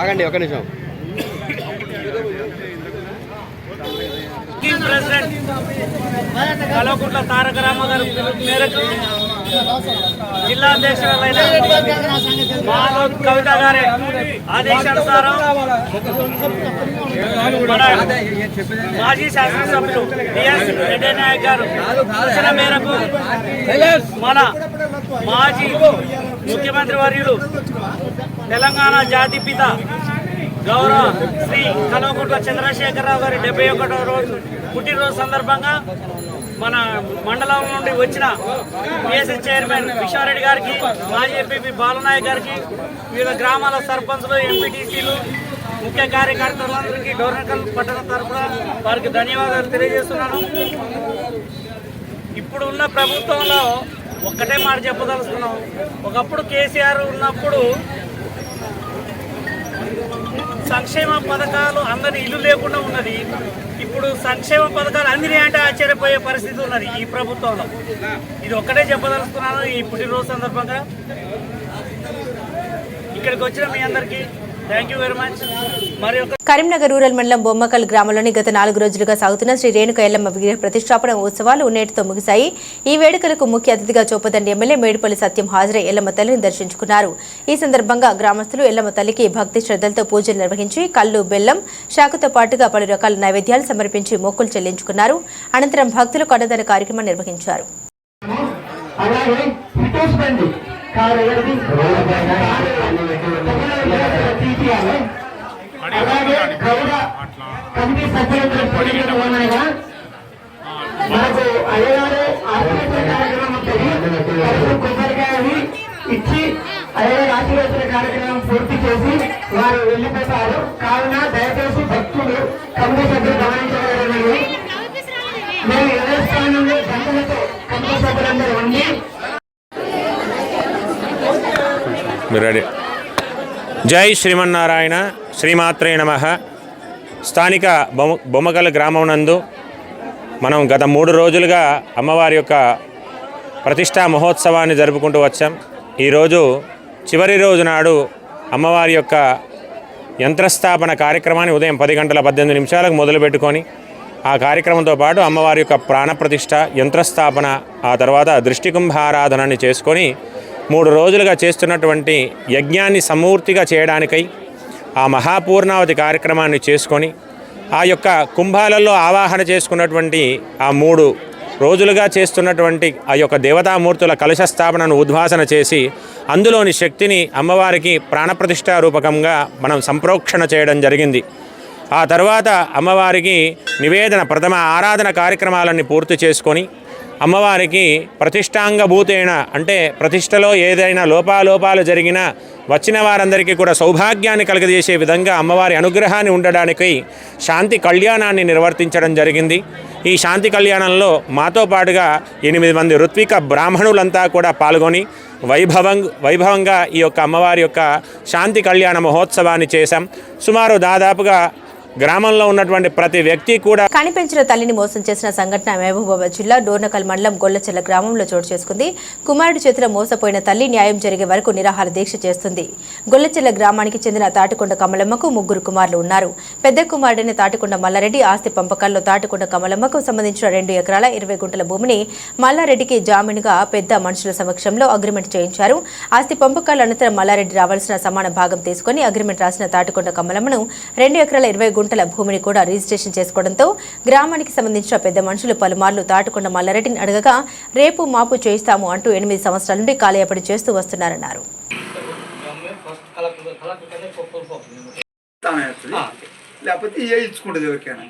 ఆగండి ఒక నిమిషం. ప్రెసిడెంట్ కల్వకుంట్ల తారక రామారావు గారి మేరకు జిల్లా అధ్యక్షులైన మాలోత్ కవిత గారి ఆదేశానుసారం మన మాజీ శాసనసభ్యులు డిఎస్ రెడ్డి నాయక్ గారు సూచన మేరకు మన మాజీ ముఖ్యమంత్రి వర్యులు తెలంగాణ జాతిపిత గౌరవ శ్రీ కల్వకుంట్ల చంద్రశేఖరరావు గారి 71వ రోజు పుట్టినరోజు సందర్భంగా మన మండలం నుండి వచ్చిన పిఎస్సి చైర్మన్ విశ్వారెడ్డి గారికి, మాజీ ఎంపీపీ బాలనాయక్ గారికి, వివిధ గ్రామాల సర్పంచ్లు, ఎంపీటీసీలు, ముఖ్య కార్యకర్తలందరికీ డోర్నకల్ పట్టణ తరఫున వారికి ధన్యవాదాలు తెలియజేస్తున్నాను. ఇప్పుడు ఉన్న ప్రభుత్వంలో ఒక్కటే మాట చెప్పదలుచుకున్నాం. ఒకప్పుడు కేసీఆర్ ఉన్నప్పుడు సంక్షేమ పథకాలు అందరి ఇల్లు లేకుండా ఉన్నది. ఇప్పుడు సంక్షేమ పథకాలు అందినాయి అంటే ఆశ్చర్యపోయే పరిస్థితి ఉన్నది ఈ ప్రభుత్వంలో. ఇది ఒక్కటే చెప్పదలుచుకున్నాను. ఈ పుట్టినరోజు సందర్భంగా ఇక్కడికి వచ్చిన మీ అందరికీ థ్యాంక్ యూ వెరీ మచ్. మరి కరీంనగర్ రూరల్ మండలం బొమ్మకల్ గ్రామంలోని గత 4 రోజులుగా సాగుతున్న శ్రీ రేణుక ఎల్లమ్మ విగ్రహ ప్రతిష్టాపన ఉత్సవాలు నేటితో ముగిశాయి. ఈ వేడుకలకు ముఖ్య అతిథిగా చొప్పదండి ఎమ్మెల్యే మేడిపల్లి సత్యం హాజరై ఎల్లమ్మ తల్లిని దర్శించుకున్నారు. ఈ సందర్భంగా గ్రామస్తులు ఎల్లమ్మ తల్లికి భక్తి శ్రద్ధలతో పూజలు నిర్వహించి కల్లు, బెల్లం, శాఖతో పాటుగా పలు రకాల నైవేద్యాలు సమర్పించి మొక్కులు చెల్లించుకున్నారు. అనంతరం భక్తులకు అన్నదాన కార్యక్రమం నిర్వహించారు. మనకు అయ్యగారు కార్యక్రమం కొబ్బరికాయని ఇచ్చి అయ్యగారు ఆశీర్వచన కార్యక్రమం పూర్తి చేసి వారు వెళ్ళిపోతారు. కావున దయచేసి భక్తులు కమిటీ సభ్యులు గమనించగలరని మేము యథాస్థానంలో గంటలతో కమిటీ సభ్యులందరూ ఉండి జై శ్రీమన్నారాయణ, శ్రీమాత్రే నమః. స్థానిక బొమ్మకల్ గ్రామం నందు మనం గత 3 రోజులుగా అమ్మవారి యొక్క ప్రతిష్టా మహోత్సవాన్ని జరుపుకుంటూ వచ్చాం. ఈరోజు చివరి రోజు నాడు అమ్మవారి యొక్క యంత్రస్థాపన కార్యక్రమాన్ని ఉదయం 10 గంటల 18 నిమిషాలకు మొదలుపెట్టుకొని ఆ కార్యక్రమంతో పాటు అమ్మవారి యొక్క ప్రాణప్రతిష్ఠ, యంత్రస్థాపన, ఆ తర్వాత దృష్టికుంభారాధనని చేసుకొని 3 రోజులుగా చేస్తున్నటువంటి యజ్ఞాన్ని సమూర్తిగా చేయడానికై ఆ మహాపూర్ణావతి కార్యక్రమాన్ని చేసుకొని ఆ యొక్క కుంభాలలో ఆవాహన చేసుకున్నటువంటి ఆ 3 రోజులుగా చేస్తున్నటువంటి ఆ యొక్క దేవతామూర్తుల కలశ స్థాపనను ఉద్వాసన చేసి అందులోని శక్తిని అమ్మవారికి ప్రాణప్రతిష్ఠా రూపకంగా మనం సంప్రోక్షణ చేయడం జరిగింది. ఆ తర్వాత అమ్మవారికి నివేదన, ప్రథమ ఆరాధన కార్యక్రమాలన్నీ పూర్తి చేసుకొని అమ్మవారికి ప్రతిష్టాంగభూతేన అంటే ప్రతిష్టలో ఏదైనా లోపాలు జరిగినా వచ్చిన వారందరికీ కూడా సౌభాగ్యాన్ని కలుగజేసే విధంగా అమ్మవారి అనుగ్రహాన్ని ఉండడానికి శాంతి కళ్యాణాన్ని నిర్వర్తించడం జరిగింది. ఈ శాంతి కళ్యాణంలో మాతో పాటుగా 8 మంది ఋత్విక బ్రాహ్మణులంతా కూడా పాల్గొని వైభవంగా ఈ యొక్క అమ్మవారి యొక్క శాంతి కళ్యాణ మహోత్సవాన్ని చేశాం. సుమారు దాదాపుగా గ్రామంలో ఉన్నటువంటి ప్రతి వ్యక్తి కూడా కనిపించిన తల్లిని మోసం చేసిన సంఘటన మహబూబాబాద్ జిల్లా డోర్నకల్ మండలం గొల్లచెల్ల గ్రామంలో చోటు చేసుకుంది. కుమారుడి చేతిలో మోసపోయిన తల్లి న్యాయం జరిగే వరకు నిరాహార దీక్ష చేస్తుంది. గొల్లచెల్ల గ్రామానికి చెందిన తాటికొండ కమలమ్మకు 3 కుమారులు ఉన్నారు. పెద్ద కుమారుడైన తాటికొండ మల్లారెడ్డి ఆస్తి పంపకాల్లో తాటికొండ కమలమ్మకు సంబంధించిన 2 ఎకరాల 20 గుంటల భూమిని మల్లారెడ్డికి జామీనుగా పెద్ద మనుషుల సమక్షంలో అగ్రిమెంట్ చేయించారు. ఆస్తి పంపకాల అనంతరం మల్లారెడ్డి రావాల్సిన సమాన భాగం తీసుకుని అగ్రిమెంట్ రాసిన తాటికొండ కమలమ్మను 2 ఎకరాల 20 గుంటల భూమిని కూడా రిజిస్ట్రేషన్ చేసుకోవడంతో గ్రామానికి సంబంధించిన పెద్ద మనుషులు పలుమార్లు తాటికొండ మల్లారెడ్డిని అడగగా రేపు మాపు చేయిస్తాము అంటూ 8 సంవత్సరాల నుండి కాలయాపన చేస్తూ వస్తున్నారన్నారు. లేకపోతే ఏ ఇచ్చుకుంటుంది ఎవరికైనా.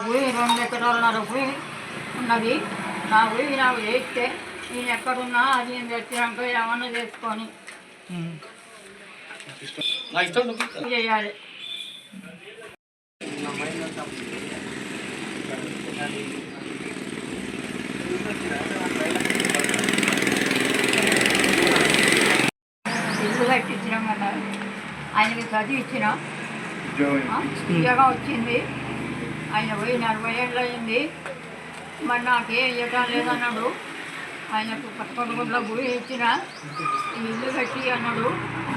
భూమి 2 ఎకరాలన్నర భూమి ఉన్నది. నా భూమి నాకు చేస్తే నేను ఎక్కడున్నా అది నేను తెచ్చినాక ఏమన్నా చేసుకొని చేయాలి. ఇల్లు కట్టించినాం కదా, ఆయనకి చదివి ఇచ్చిన ఉద్యోగం వచ్చింది. ఆయన పోయి 40 ఏళ్ళు అయింది. మరి నాకేం ఇవ్వటం లేదన్నాడు. ఆయనకు 11 గుంటల భూమి ఇచ్చిన ఈ ఇల్లు కట్టి అన్నాడు.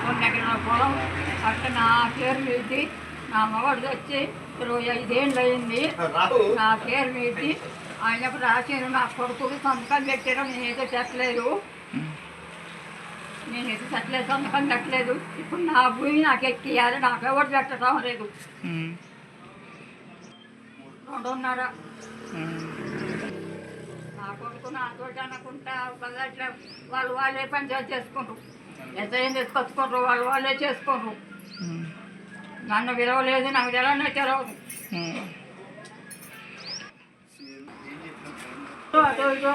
2 ఎకరాల పొలం అట్లా నా పేరు మీది నా మగడు వచ్చి 25 ఏళ్ళు అయింది. నా పేరు మీది ఆయనకు రాశాను. నా కొడుకులు సంతకం పెట్టారు. నేనైతే చెప్పలేదు, సంతకం పెట్టలేదు. ఇప్పుడు నా భూమి నాకు ఎక్కియాలి. నాకు ఎవరు పెట్టడం లేదు. 2.5 నా కొడుకు నాతో అనుకుంటా అట్లా వాళ్ళే పంచాయతీ చేసుకుంటారు. ఎంత ఏం తీసుకొచ్చుకుంటారు, వాళ్ళే చేసుకుంటారు. నన్ను విలువలేదు, నాకు విలువనే తెలవదు. అటు ఇటు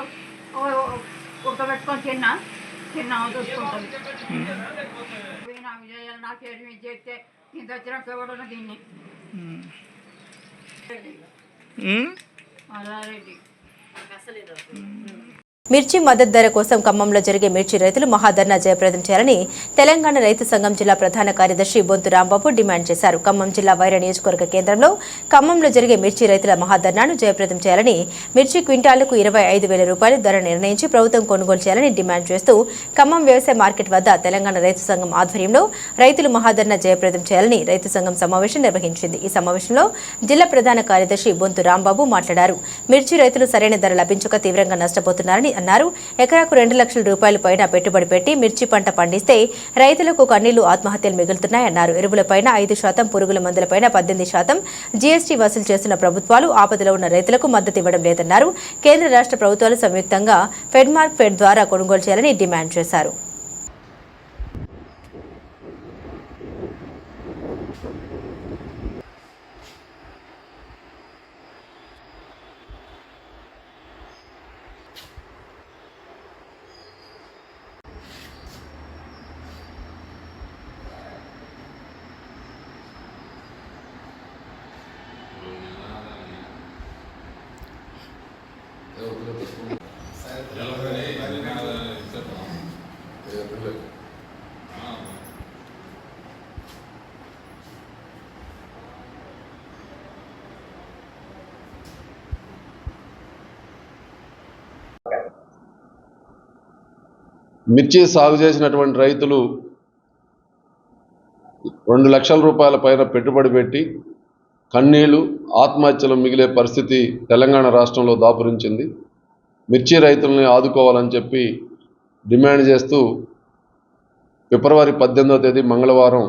ఉడకబెట్టుకొని తిన్నా చూసుకుంటుంది. నాకు చేయాలి, నా పేరు మీద చేస్తే ఇంత వచ్చిన ఎవడన్నా దీన్ని మల్లారెడ్డి. మిర్చి మద్దతు ధర కోసం ఖమ్మంలో జరిగే మిర్చి రైతులు మహాధర్నా జయప్రదం చేయాలని తెలంగాణ రైతు సంఘం జిల్లా ప్రధాన కార్యదర్శి బొంతు రాంబాబు డిమాండ్ చేశారు. ఖమ్మం జిల్లా వైరా నియోజకవర్గ కేంద్రంలో ఖమ్మంలో జరిగే మిర్చి రైతుల మహాధర్నాను జయప్రదం చేయాలని, మిర్చి క్వింటాలకు 25,000 రూపాయలు ధర నిర్ణయించి ప్రభుత్వం కొనుగోలు చేయాలని డిమాండ్ చేస్తూ ఖమ్మం వ్యవసాయ మార్కెట్ వద్ద తెలంగాణ రైతు సంఘం ఆధ్వర్యంలో రైతులు మహాధర్నా జయప్రదం చేయాలని రైతు సంఘం సమావేశం నిర్వహించింది. ఈ సమావేశంలో జిల్లా ప్రధాన కార్యదర్శి బొంతు రాంబాబు మాట్లాడారు. మిర్చి రైతులు సరైన ధర లభించక తీవ్రంగా నష్టపోతున్నారని అన్నారు. ఎకరాకు 2 లక్షల రూపాయల పైన పెట్టుబడి పెట్టి మిర్చి పంట పండిస్తే రైతులకు కన్నీళ్లు ఆత్మహత్యలు మిగులుతున్నాయన్నారు. ఎరువులపైన 5%, పురుగుల మందులపైన 18% జీఎస్టీ వసూలు చేస్తున్న ప్రభుత్వాలు ఆపదలో ఉన్న రైతులకు మద్దతు ఇవ్వడం లేదన్నారు. కేంద్ర రాష్ట్ర ప్రభుత్వాలు సంయుక్తంగా ఫెడ్మార్క్ ఫెడ్ ద్వారా కొనుగోలు చేయాలని డిమాండ్ చేశారు. మిర్చి సాగు చేసినటువంటి రైతులు 2 లక్షల రూపాయల పైన పెట్టుబడి పెట్టి కన్నీళ్లు ఆత్మహత్యలు మిగిలే పరిస్థితి తెలంగాణ రాష్ట్రంలో దాపురించింది. మిర్చి రైతుల్ని ఆదుకోవాలని చెప్పి డిమాండ్ చేస్తూ ఫిబ్రవరి 18వ తేదీ మంగళవారం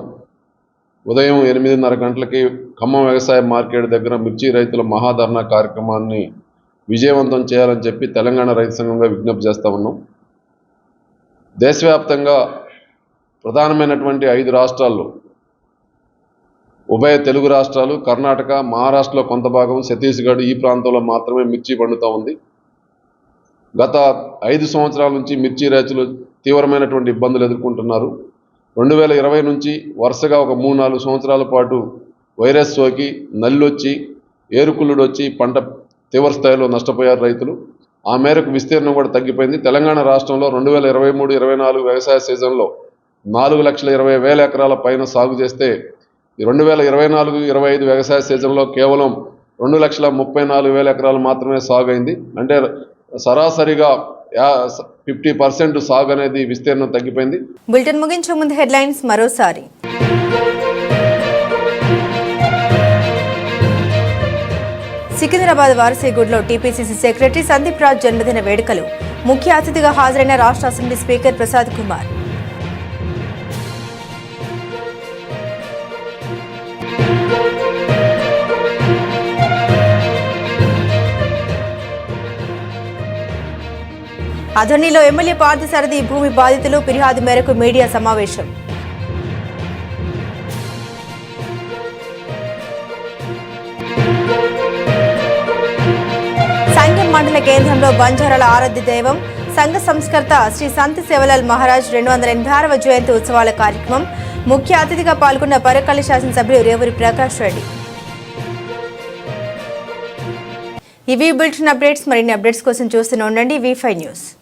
ఉదయం 8:30 గంటలకి ఖమ్మం వ్యవసాయ మార్కెట్ దగ్గర మిర్చి రైతుల మహాధర్నా కార్యక్రమాన్ని విజయవంతం చేయాలని చెప్పి తెలంగాణ రైతు సంఘంగా విజ్ఞప్తి చేస్తా ఉన్నాం. దేశవ్యాప్తంగా ప్రధానమైనటువంటి 5 రాష్ట్రాల్లో ఉభయ తెలుగు రాష్ట్రాలు, కర్ణాటక, మహారాష్ట్రలో కొంత భాగం, ఛత్తీస్గఢ్ ఈ ప్రాంతంలో మాత్రమే మిర్చి పండుతూ ఉంది. గత 5 సంవత్సరాల నుంచి మిర్చి రైతులు తీవ్రమైనటువంటి ఇబ్బందులు ఎదుర్కొంటున్నారు. 2020 నుంచి వరుసగా ఒక 3-4 సంవత్సరాల పాటు వైరస్ సోకి, నల్లొచ్చి, ఏరుకుళ్ళుడు వచ్చి పంట తీవ్ర స్థాయిలో నష్టపోయారు రైతులు. ఆ మేరకు విస్తీర్ణం కూడా తగ్గిపోయింది. తెలంగాణ రాష్ట్రంలో 2023-24 వ్యవసాయ సీజన్లో 4,20,000 ఎకరాల పైన సాగు చేస్తే 2024-25 వ్యవసాయ సీజన్లో కేవలం 2,34,000 ఎకరాలు మాత్రమే సాగు అయింది. అంటే సరాసరిగా 50% సాగు అనేది విస్తీర్ణం తగ్గిపోయింది. బులెటిన్ ముగించే ముందు హెడ్లైన్స్ మరోసారి. సికింద్రాబాద్ వారసీగూడలో టీపీసీసీ సెక్రటరీ సందీప్ రాజ్ జన్మదిన వేడుకలు. ముఖ్య అతిథిగా హాజరైన రాష్ట్ర అసెంబ్లీ స్పీకర్ ప్రసాద్ కుమార్. అధర్నిలో ఎమ్మెల్యే పార్థసారథి భూమి బాధితులు ఫిర్యాదు మేరకు మీడియా సమావేశం. సంగం మండల కేంద్రంలో బంజారాల ఆరాధ్య దైవం సంఘ సంస్కర్త శ్రీ సంత్ సేవలాల్ మహారాజ్ 286వ జయంతి ఉత్సవాల కార్యక్రమం. ముఖ్య అతిథిగా పాల్గొన్న పరకాలి శాసనసభ్యులు రేవూరి ప్రకాష్ రెడ్డి. ఇవి బులెటిన్ అప్డేట్స్. మరిన్ని అప్డేట్స్ కోసం చూస్తూనే ఉండండి V5 న్యూస్.